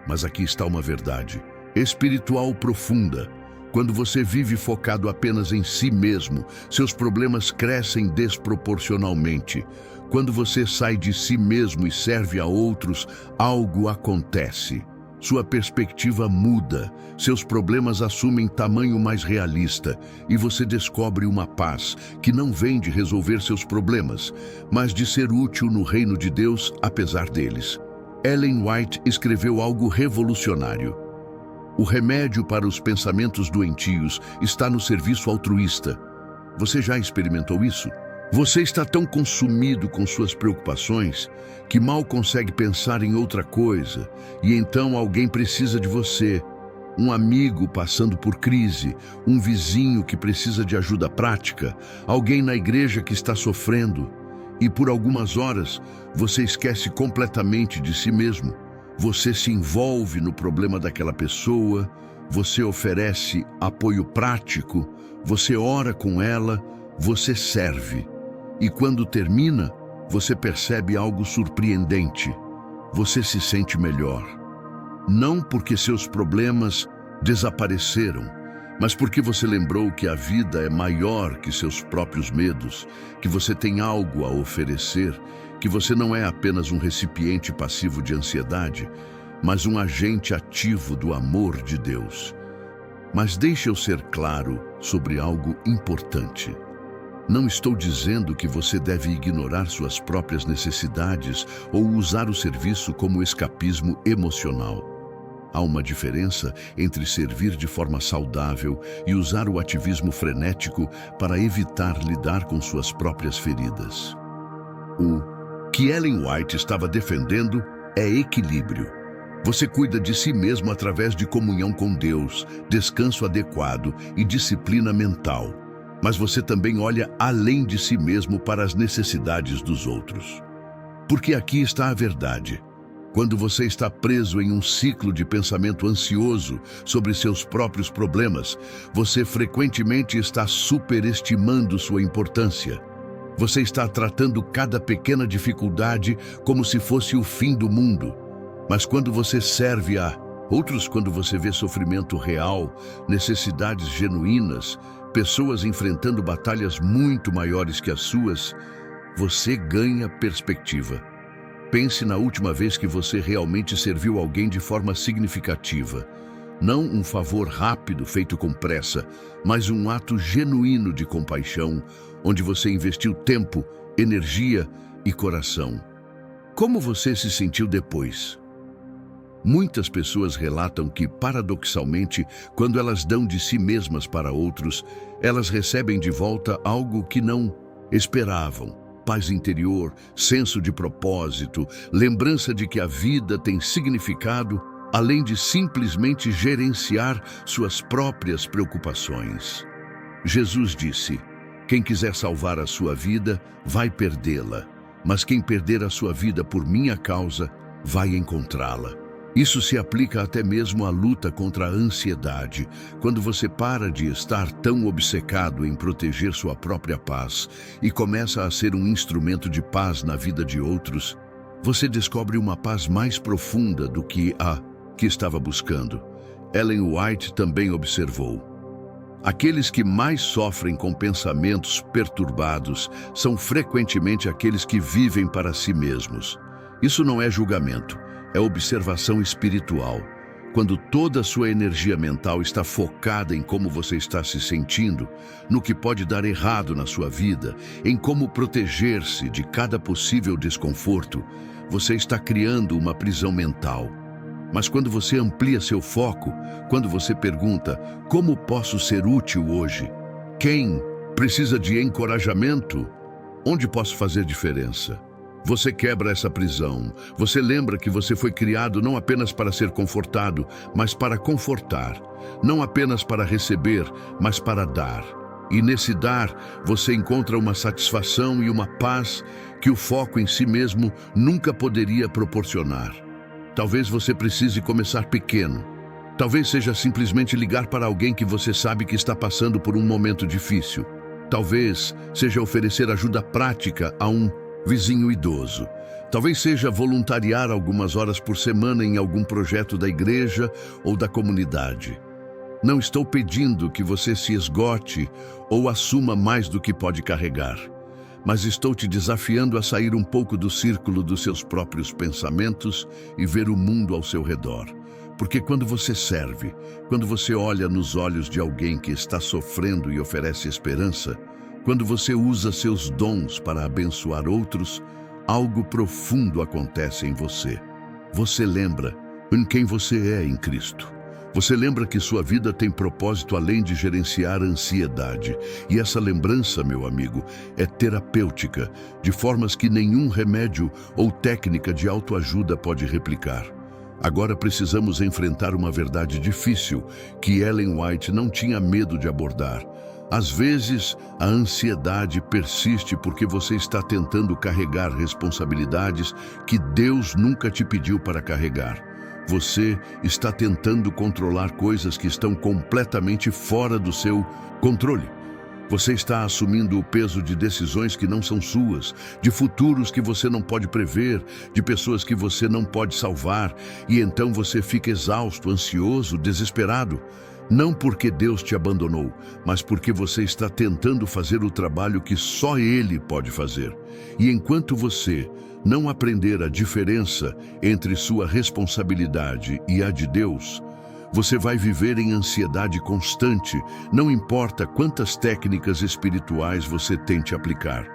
Mas aqui está uma verdade espiritual profunda. Quando você vive focado apenas em si mesmo, seus problemas crescem desproporcionalmente. Quando você sai de si mesmo e serve a outros, algo acontece. Sua perspectiva muda, seus problemas assumem tamanho mais realista e você descobre uma paz que não vem de resolver seus problemas, mas de ser útil no reino de Deus apesar deles. Ellen White escreveu algo revolucionário. O remédio para os pensamentos doentios está no serviço altruísta. Você já experimentou isso? Você está tão consumido com suas preocupações que mal consegue pensar em outra coisa, e então alguém precisa de você. Um amigo passando por crise, um vizinho que precisa de ajuda prática, alguém na igreja que está sofrendo. E por algumas horas, você esquece completamente de si mesmo. Você se envolve no problema daquela pessoa, você oferece apoio prático, você ora com ela, você serve. E quando termina, você percebe algo surpreendente. Você se sente melhor. Não porque seus problemas desapareceram, mas porque você lembrou que a vida é maior que seus próprios medos, que você tem algo a oferecer, que você não é apenas um recipiente passivo de ansiedade, mas um agente ativo do amor de Deus. Mas deixe eu ser claro sobre algo importante. Não estou dizendo que você deve ignorar suas próprias necessidades ou usar o serviço como escapismo emocional. Há uma diferença entre servir de forma saudável e usar o ativismo frenético para evitar lidar com suas próprias feridas. O que Ellen White estava defendendo é equilíbrio. Você cuida de si mesmo através de comunhão com Deus, descanso adequado e disciplina mental. Mas você também olha além de si mesmo para as necessidades dos outros. Porque aqui está a verdade. Quando você está preso em um ciclo de pensamento ansioso sobre seus próprios problemas, você frequentemente está superestimando sua importância. Você está tratando cada pequena dificuldade como se fosse o fim do mundo. Mas quando você serve a outros, quando você vê sofrimento real, necessidades genuínas, pessoas enfrentando batalhas muito maiores que as suas, você ganha perspectiva. Pense na última vez que você realmente serviu alguém de forma significativa. Não um favor rápido feito com pressa, mas um ato genuíno de compaixão, onde você investiu tempo, energia e coração. Como você se sentiu depois? Muitas pessoas relatam que, paradoxalmente, quando elas dão de si mesmas para outros, elas recebem de volta algo que não esperavam. Paz interior, senso de propósito, lembrança de que a vida tem significado, além de simplesmente gerenciar suas próprias preocupações. Jesus disse: quem quiser salvar a sua vida, vai perdê-la, mas quem perder a sua vida por minha causa, vai encontrá-la. Isso se aplica até mesmo à luta contra a ansiedade. Quando você para de estar tão obcecado em proteger sua própria paz e começa a ser um instrumento de paz na vida de outros, você descobre uma paz mais profunda do que a que estava buscando. Ellen White também observou: aqueles que mais sofrem com pensamentos perturbados são frequentemente aqueles que vivem para si mesmos. Isso não é julgamento. É observação espiritual. Quando toda a sua energia mental está focada em como você está se sentindo, no que pode dar errado na sua vida, em como proteger-se de cada possível desconforto, você está criando uma prisão mental. Mas quando você amplia seu foco, quando você pergunta: como posso ser útil hoje? Quem precisa de encorajamento? Onde posso fazer diferença? Você quebra essa prisão. Você lembra que você foi criado não apenas para ser confortado, mas para confortar. Não apenas para receber, mas para dar. E nesse dar, você encontra uma satisfação e uma paz que o foco em si mesmo nunca poderia proporcionar. Talvez você precise começar pequeno. Talvez seja simplesmente ligar para alguém que você sabe que está passando por um momento difícil. Talvez seja oferecer ajuda prática a um vizinho idoso. Talvez seja voluntariar algumas horas por semana em algum projeto da igreja ou da comunidade. Não estou pedindo que você se esgote ou assuma mais do que pode carregar, mas estou te desafiando a sair um pouco do círculo dos seus próprios pensamentos e ver o mundo ao seu redor. Porque quando você serve, quando você olha nos olhos de alguém que está sofrendo e oferece esperança, quando você usa seus dons para abençoar outros, algo profundo acontece em você. Você lembra em quem você é em Cristo. Você lembra que sua vida tem propósito além de gerenciar a ansiedade. E essa lembrança, meu amigo, é terapêutica, de formas que nenhum remédio ou técnica de autoajuda pode replicar. Agora precisamos enfrentar uma verdade difícil que Ellen White não tinha medo de abordar. Às vezes, a ansiedade persiste porque você está tentando carregar responsabilidades que Deus nunca te pediu para carregar. Você está tentando controlar coisas que estão completamente fora do seu controle. Você está assumindo o peso de decisões que não são suas, de futuros que você não pode prever, de pessoas que você não pode salvar, e então você fica exausto, ansioso, desesperado. Não porque Deus te abandonou, mas porque você está tentando fazer o trabalho que só Ele pode fazer. E enquanto você não aprender a diferença entre sua responsabilidade e a de Deus, você vai viver em ansiedade constante, não importa quantas técnicas espirituais você tente aplicar.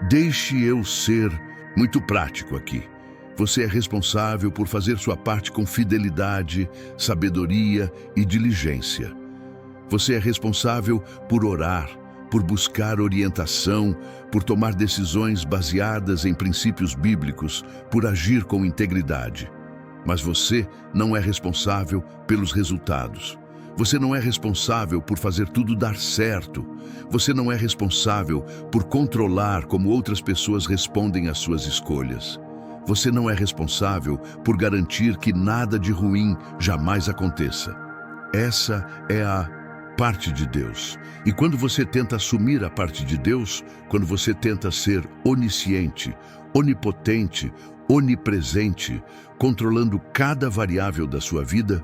Deixe eu ser muito prático aqui. Você é responsável por fazer sua parte com fidelidade, sabedoria e diligência. Você é responsável por orar, por buscar orientação, por tomar decisões baseadas em princípios bíblicos, por agir com integridade. Mas você não é responsável pelos resultados. Você não é responsável por fazer tudo dar certo. Você não é responsável por controlar como outras pessoas respondem às suas escolhas. Você não é responsável por garantir que nada de ruim jamais aconteça. Essa é a parte de Deus. E quando você tenta assumir a parte de Deus, quando você tenta ser onisciente, onipotente, onipresente, controlando cada variável da sua vida,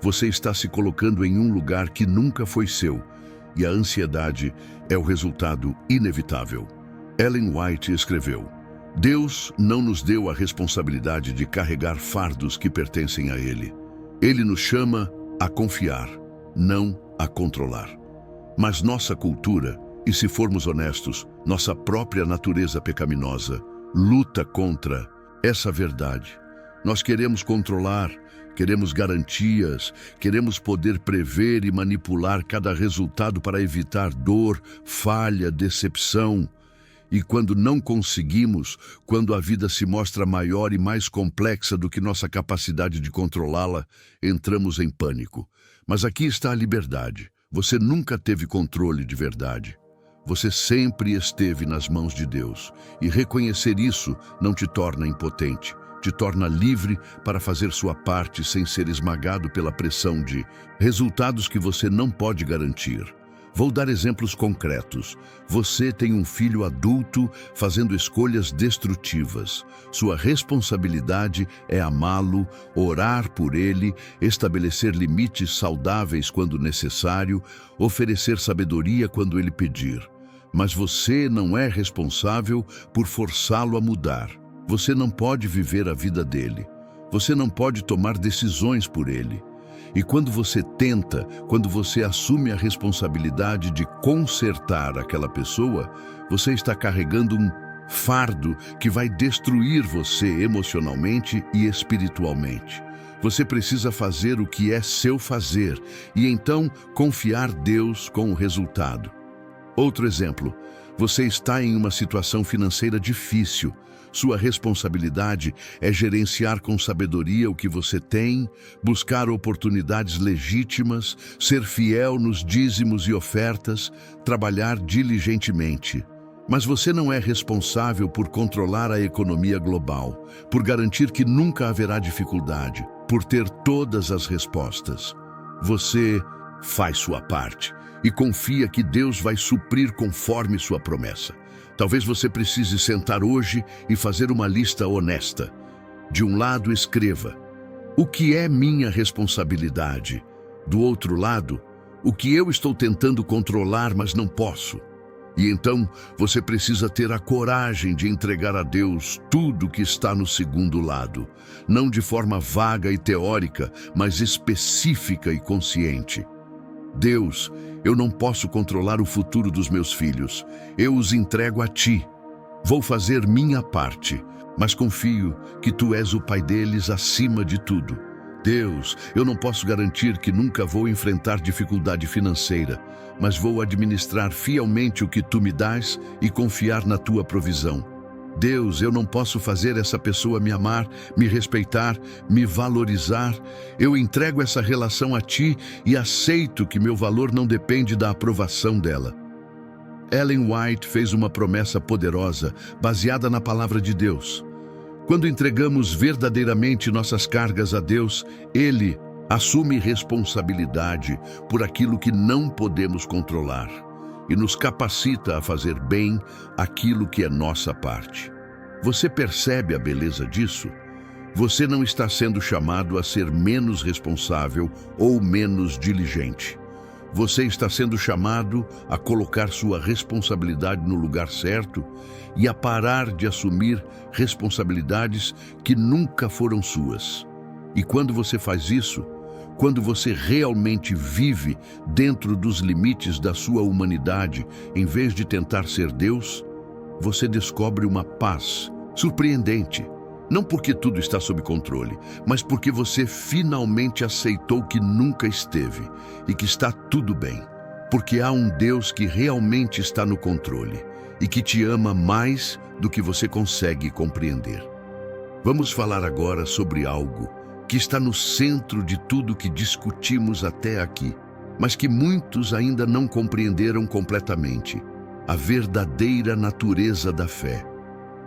você está se colocando em um lugar que nunca foi seu, e a ansiedade é o resultado inevitável. Ellen White escreveu: Deus não nos deu a responsabilidade de carregar fardos que pertencem a Ele. Ele nos chama a confiar, não a controlar. Mas nossa cultura, e se formos honestos, nossa própria natureza pecaminosa, luta contra essa verdade. Nós queremos controlar, queremos garantias, queremos poder prever e manipular cada resultado para evitar dor, falha, decepção. E quando não conseguimos, quando a vida se mostra maior e mais complexa do que nossa capacidade de controlá-la, entramos em pânico. Mas aqui está a liberdade. Você nunca teve controle de verdade. Você sempre esteve nas mãos de Deus. E reconhecer isso não te torna impotente. Te torna livre para fazer sua parte sem ser esmagado pela pressão de resultados que você não pode garantir. Vou dar exemplos concretos. Você tem um filho adulto fazendo escolhas destrutivas. Sua responsabilidade é amá-lo, orar por ele, estabelecer limites saudáveis quando necessário, oferecer sabedoria quando ele pedir. Mas você não é responsável por forçá-lo a mudar. Você não pode viver a vida dele. Você não pode tomar decisões por ele. E quando você tenta, quando você assume a responsabilidade de consertar aquela pessoa, você está carregando um fardo que vai destruir você emocionalmente e espiritualmente. Você precisa fazer o que é seu fazer e então confiar Deus com o resultado. Outro exemplo, você está em uma situação financeira difícil. Sua responsabilidade é gerenciar com sabedoria o que você tem, buscar oportunidades legítimas, ser fiel nos dízimos e ofertas, trabalhar diligentemente. Mas você não é responsável por controlar a economia global, por garantir que nunca haverá dificuldade, por ter todas as respostas. Você faz sua parte e confia que Deus vai suprir conforme sua promessa. Talvez você precise sentar hoje e fazer uma lista honesta. De um lado, escreva: o que é minha responsabilidade? Do outro lado, o que eu estou tentando controlar, mas não posso? E então, você precisa ter a coragem de entregar a Deus tudo que está no segundo lado. Não de forma vaga e teórica, mas específica e consciente. Deus, eu não posso controlar o futuro dos meus filhos. Eu os entrego a Ti. Vou fazer minha parte, mas confio que Tu és o Pai deles acima de tudo. Deus, eu não posso garantir que nunca vou enfrentar dificuldade financeira, mas vou administrar fielmente o que Tu me dás e confiar na Tua provisão. Deus, eu não posso fazer essa pessoa me amar, me respeitar, me valorizar. Eu entrego essa relação a Ti e aceito que meu valor não depende da aprovação dela. Ellen White fez uma promessa poderosa, baseada na palavra de Deus. Quando entregamos verdadeiramente nossas cargas a Deus, Ele assume responsabilidade por aquilo que não podemos controlar e nos capacita a fazer bem aquilo que é nossa parte. Você percebe a beleza disso? Você não está sendo chamado a ser menos responsável ou menos diligente. Você está sendo chamado a colocar sua responsabilidade no lugar certo e a parar de assumir responsabilidades que nunca foram suas. E quando você faz isso, quando você realmente vive dentro dos limites da sua humanidade, em vez de tentar ser Deus, você descobre uma paz surpreendente. Não porque tudo está sob controle, mas porque você finalmente aceitou que nunca esteve e que está tudo bem. Porque há um Deus que realmente está no controle e que te ama mais do que você consegue compreender. Vamos falar agora sobre algo que está no centro de tudo que discutimos até aqui, mas que muitos ainda não compreenderam completamente: a verdadeira natureza da fé.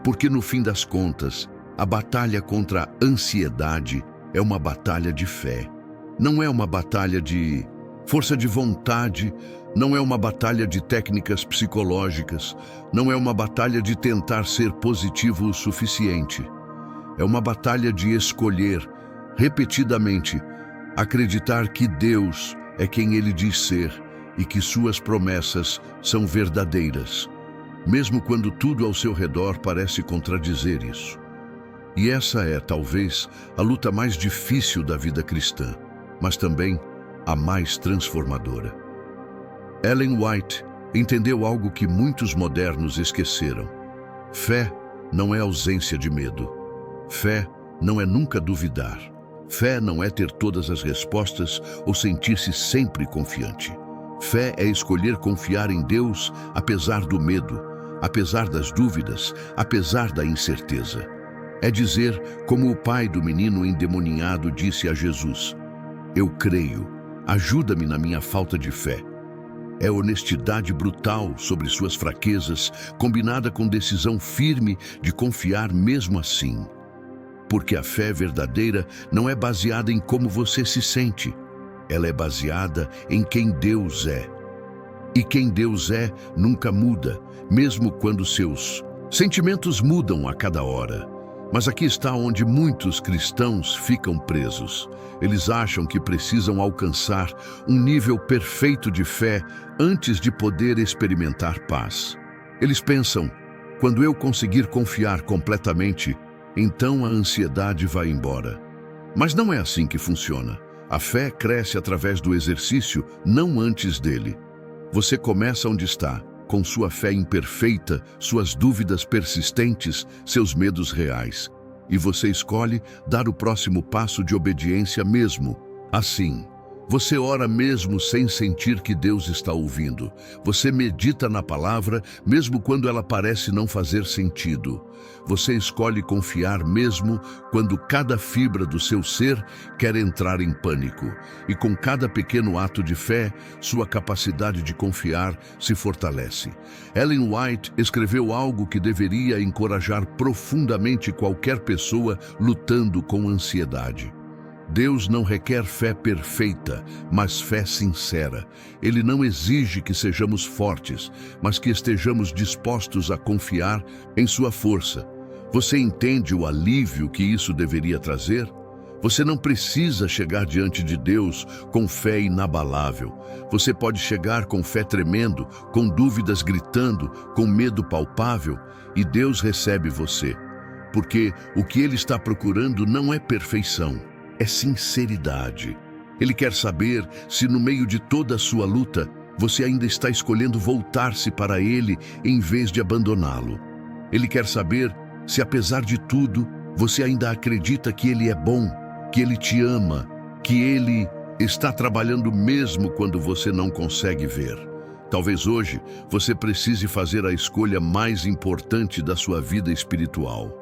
Porque no fim das contas, a batalha contra a ansiedade é uma batalha de fé. Não é uma batalha de força de vontade, não é uma batalha de técnicas psicológicas, não é uma batalha de tentar ser positivo o suficiente. É uma batalha de escolher, repetidamente, acreditar que Deus é quem Ele diz ser e que suas promessas são verdadeiras, mesmo quando tudo ao seu redor parece contradizer isso. E essa é, talvez, a luta mais difícil da vida cristã, mas também a mais transformadora. Ellen White entendeu algo que muitos modernos esqueceram. Fé não é ausência de medo. Fé não é nunca duvidar. Fé não é ter todas as respostas ou sentir-se sempre confiante. Fé é escolher confiar em Deus apesar do medo, apesar das dúvidas, apesar da incerteza. É dizer, como o pai do menino endemoninhado disse a Jesus: "Eu creio, ajuda-me na minha falta de fé." É honestidade brutal sobre suas fraquezas, combinada com decisão firme de confiar mesmo assim. Porque a fé verdadeira não é baseada em como você se sente. Ela é baseada em quem Deus é. E quem Deus é nunca muda, mesmo quando seus sentimentos mudam a cada hora. Mas aqui está onde muitos cristãos ficam presos. Eles acham que precisam alcançar um nível perfeito de fé antes de poder experimentar paz. Eles pensam: quando eu conseguir confiar completamente, então a ansiedade vai embora. Mas não é assim que funciona. A fé cresce através do exercício, não antes dele. Você começa onde está, com sua fé imperfeita, suas dúvidas persistentes, seus medos reais. E você escolhe dar o próximo passo de obediência mesmo assim. Você ora mesmo sem sentir que Deus está ouvindo. Você medita na palavra mesmo quando ela parece não fazer sentido. Você escolhe confiar mesmo quando cada fibra do seu ser quer entrar em pânico. E com cada pequeno ato de fé, sua capacidade de confiar se fortalece. Ellen White escreveu algo que deveria encorajar profundamente qualquer pessoa lutando com ansiedade. Deus não requer fé perfeita, mas fé sincera. Ele não exige que sejamos fortes, mas que estejamos dispostos a confiar em sua força. Você entende o alívio que isso deveria trazer? Você não precisa chegar diante de Deus com fé inabalável. Você pode chegar com fé tremendo, com dúvidas gritando, com medo palpável, e Deus recebe você. Porque o que Ele está procurando não é perfeição. É sinceridade. Ele quer saber se no meio de toda a sua luta, você ainda está escolhendo voltar-se para Ele em vez de abandoná-lo. Ele quer saber se, apesar de tudo, você ainda acredita que Ele é bom, que Ele te ama, que Ele está trabalhando mesmo quando você não consegue ver. Talvez hoje você precise fazer a escolha mais importante da sua vida espiritual.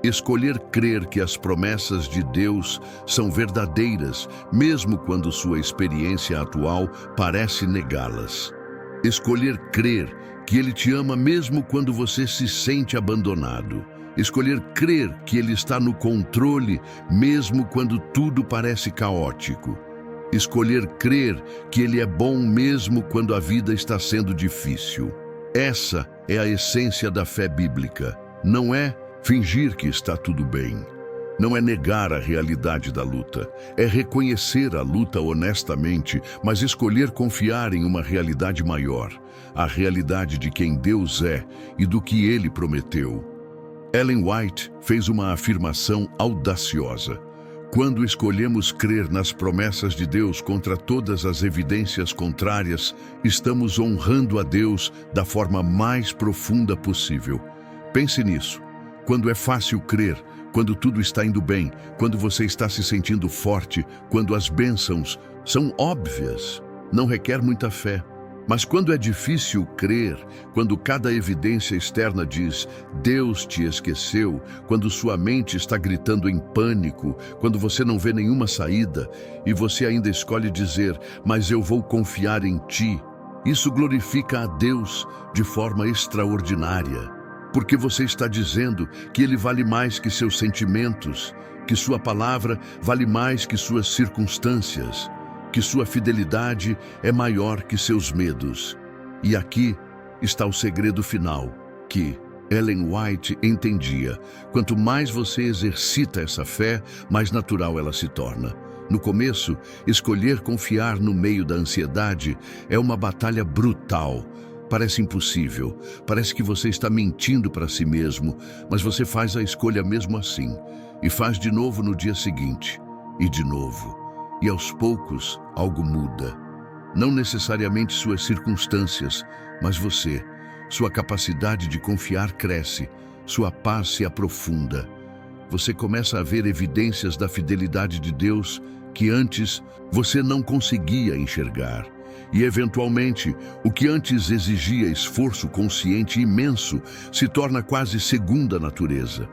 Escolher crer que as promessas de Deus são verdadeiras, mesmo quando sua experiência atual parece negá-las. Escolher crer que Ele te ama mesmo quando você se sente abandonado. Escolher crer que Ele está no controle, mesmo quando tudo parece caótico. Escolher crer que Ele é bom mesmo quando a vida está sendo difícil. Essa é a essência da fé bíblica. Não é fingir que está tudo bem. Não é negar a realidade da luta. É reconhecer a luta honestamente, mas escolher confiar em uma realidade maior. A realidade de quem Deus é e do que Ele prometeu. Ellen White fez uma afirmação audaciosa. Quando escolhemos crer nas promessas de Deus contra todas as evidências contrárias, estamos honrando a Deus da forma mais profunda possível. Pense nisso. Quando é fácil crer, quando tudo está indo bem, quando você está se sentindo forte, quando as bênçãos são óbvias, não requer muita fé. Mas quando é difícil crer, quando cada evidência externa diz Deus te esqueceu, quando sua mente está gritando em pânico, quando você não vê nenhuma saída e você ainda escolhe dizer, mas eu vou confiar em ti, isso glorifica a Deus de forma extraordinária, porque você está dizendo que Ele vale mais que seus sentimentos, que sua palavra vale mais que suas circunstâncias, que sua fidelidade é maior que seus medos. E aqui está o segredo final, que Ellen White entendia. Quanto mais você exercita essa fé, mais natural ela se torna. No começo, escolher confiar no meio da ansiedade é uma batalha brutal. Parece impossível, parece que você está mentindo para si mesmo, mas você faz a escolha mesmo assim, e faz de novo no dia seguinte, e de novo. E aos poucos, algo muda. Não necessariamente suas circunstâncias, mas você. Sua capacidade de confiar cresce, sua paz se aprofunda. Você começa a ver evidências da fidelidade de Deus que antes você não conseguia enxergar. E, eventualmente, o que antes exigia esforço consciente imenso se torna quase segunda natureza.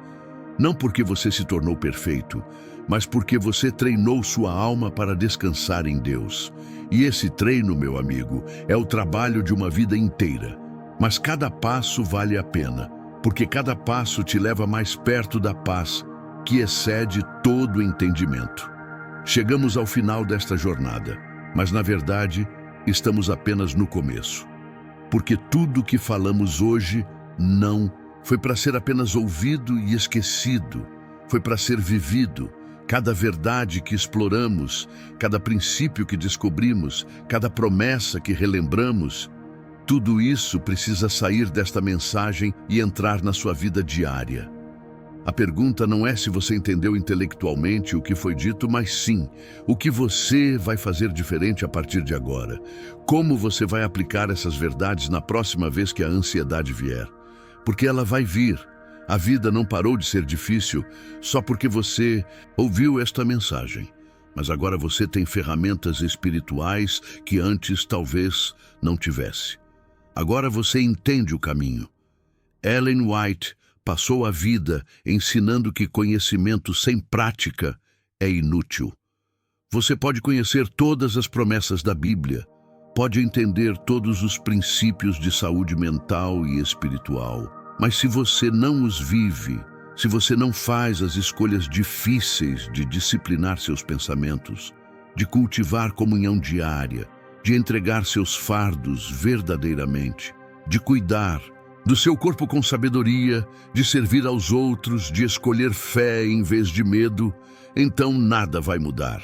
Não porque você se tornou perfeito, mas porque você treinou sua alma para descansar em Deus. E esse treino, meu amigo, é o trabalho de uma vida inteira. Mas cada passo vale a pena, porque cada passo te leva mais perto da paz, que excede todo entendimento. Chegamos ao final desta jornada, mas na verdade, estamos apenas no começo. Porque tudo o que falamos hoje não foi para ser apenas ouvido e esquecido, foi para ser vivido. Cada verdade que exploramos, cada princípio que descobrimos, cada promessa que relembramos, tudo isso precisa sair desta mensagem e entrar na sua vida diária. A pergunta não é se você entendeu intelectualmente o que foi dito, mas sim, o que você vai fazer diferente a partir de agora. Como você vai aplicar essas verdades na próxima vez que a ansiedade vier. Porque ela vai vir. A vida não parou de ser difícil só porque você ouviu esta mensagem. Mas agora você tem ferramentas espirituais que antes talvez não tivesse. Agora você entende o caminho. Ellen White passou a vida ensinando que conhecimento sem prática é inútil. Você pode conhecer todas as promessas da Bíblia, pode entender todos os princípios de saúde mental e espiritual, mas se você não os vive, se você não faz as escolhas difíceis de disciplinar seus pensamentos, de cultivar comunhão diária, de entregar seus fardos verdadeiramente, de cuidar do seu corpo com sabedoria, de servir aos outros, de escolher fé em vez de medo, então nada vai mudar.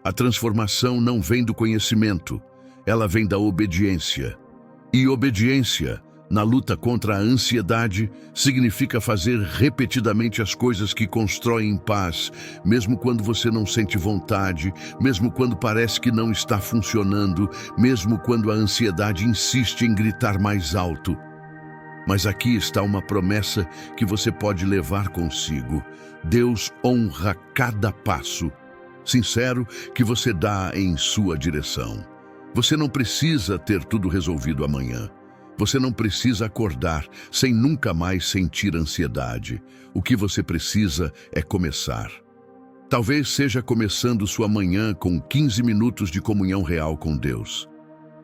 A transformação não vem do conhecimento, ela vem da obediência. E obediência, na luta contra a ansiedade, significa fazer repetidamente as coisas que constroem paz, mesmo quando você não sente vontade, mesmo quando parece que não está funcionando, mesmo quando a ansiedade insiste em gritar mais alto. Mas aqui está uma promessa que você pode levar consigo. Deus honra cada passo sincero que você dá em sua direção. Você não precisa ter tudo resolvido amanhã. Você não precisa acordar sem nunca mais sentir ansiedade. O que você precisa é começar. Talvez seja começando sua manhã com 15 minutos de comunhão real com Deus.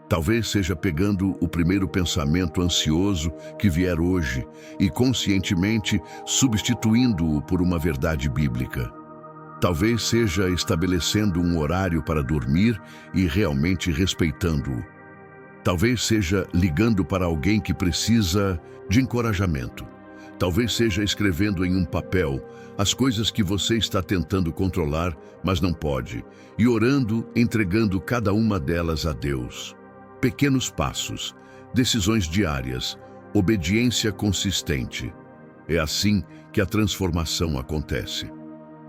Talvez seja pegando o primeiro pensamento ansioso que vier hoje e conscientemente substituindo-o por uma verdade bíblica. Talvez seja estabelecendo um horário para dormir e realmente respeitando-o. Talvez seja ligando para alguém que precisa de encorajamento. Talvez seja escrevendo em um papel as coisas que você está tentando controlar, mas não pode, e orando, entregando cada uma delas a Deus. Pequenos passos, decisões diárias, obediência consistente. É assim que a transformação acontece.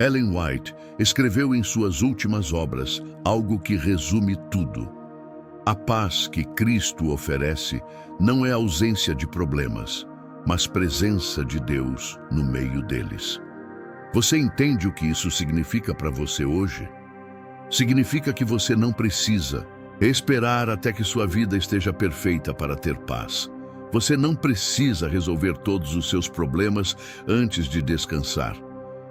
Ellen White escreveu em suas últimas obras algo que resume tudo. A paz que Cristo oferece não é ausência de problemas, mas presença de Deus no meio deles. Você entende o que isso significa para você hoje? Significa que você não precisa Esperar até que sua vida esteja perfeita para ter paz. Você não precisa resolver todos os seus problemas antes de descansar.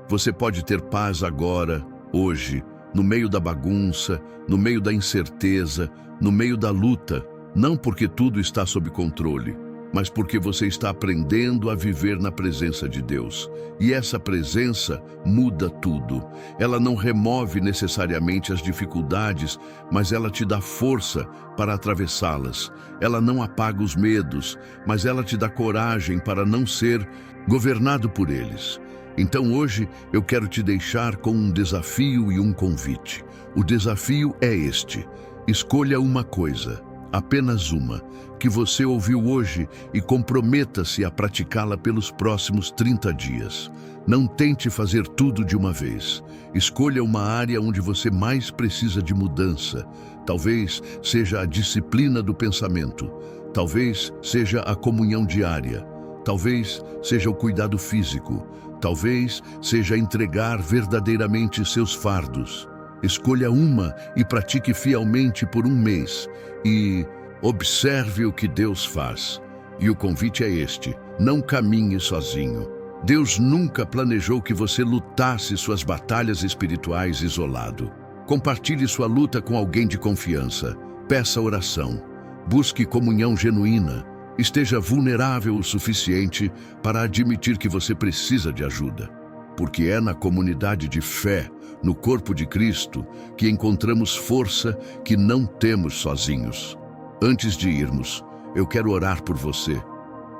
Você pode ter paz agora, hoje, no meio da bagunça, no meio da incerteza, no meio da luta, não porque tudo está sob controle, mas porque você está aprendendo a viver na presença de Deus. E essa presença muda tudo. Ela não remove necessariamente as dificuldades, mas ela te dá força para atravessá-las. Ela não apaga os medos, mas ela te dá coragem para não ser governado por eles. Então hoje eu quero te deixar com um desafio e um convite. O desafio é este: escolha uma coisa, apenas uma, que você ouviu hoje e comprometa-se a praticá-la pelos próximos 30 dias. Não tente fazer tudo de uma vez. Escolha uma área onde você mais precisa de mudança. Talvez seja a disciplina do pensamento. Talvez seja a comunhão diária. Talvez seja o cuidado físico. Talvez seja entregar verdadeiramente seus fardos. Escolha uma e pratique fielmente por um mês. E observe o que Deus faz. E o convite é este: não caminhe sozinho. Deus nunca planejou que você lutasse suas batalhas espirituais isolado. Compartilhe sua luta com alguém de confiança. Peça oração. Busque comunhão genuína. Esteja vulnerável o suficiente para admitir que você precisa de ajuda. Porque é na comunidade de fé, no corpo de Cristo, que encontramos força que não temos sozinhos. Antes de irmos, eu quero orar por você.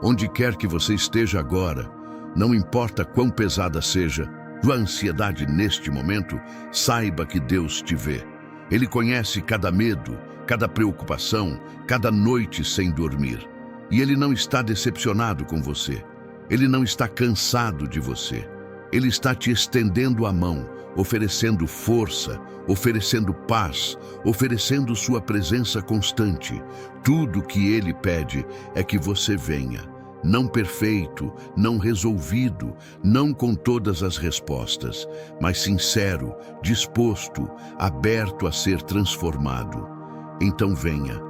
Onde quer que você esteja agora, não importa quão pesada seja sua ansiedade neste momento, saiba que Deus te vê. Ele conhece cada medo, cada preocupação, cada noite sem dormir. E Ele não está decepcionado com você. Ele não está cansado de você. Ele está te estendendo a mão, oferecendo força, oferecendo paz, oferecendo sua presença constante. Tudo que Ele pede é que você venha. Não perfeito, não resolvido, não com todas as respostas, mas sincero, disposto, aberto a ser transformado. Então venha.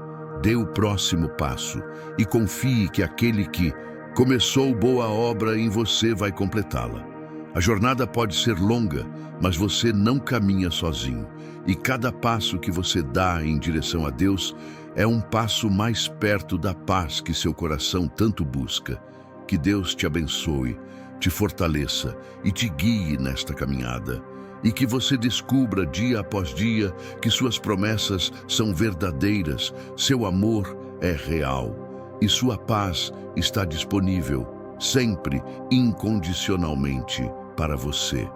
Dê o próximo passo e confie que aquele que começou boa obra em você vai completá-la. A jornada pode ser longa, mas você não caminha sozinho. E cada passo que você dá em direção a Deus é um passo mais perto da paz que seu coração tanto busca. Que Deus te abençoe, te fortaleça e te guie nesta caminhada. E que você descubra dia após dia que suas promessas são verdadeiras, seu amor é real e sua paz está disponível, sempre, incondicionalmente, para você.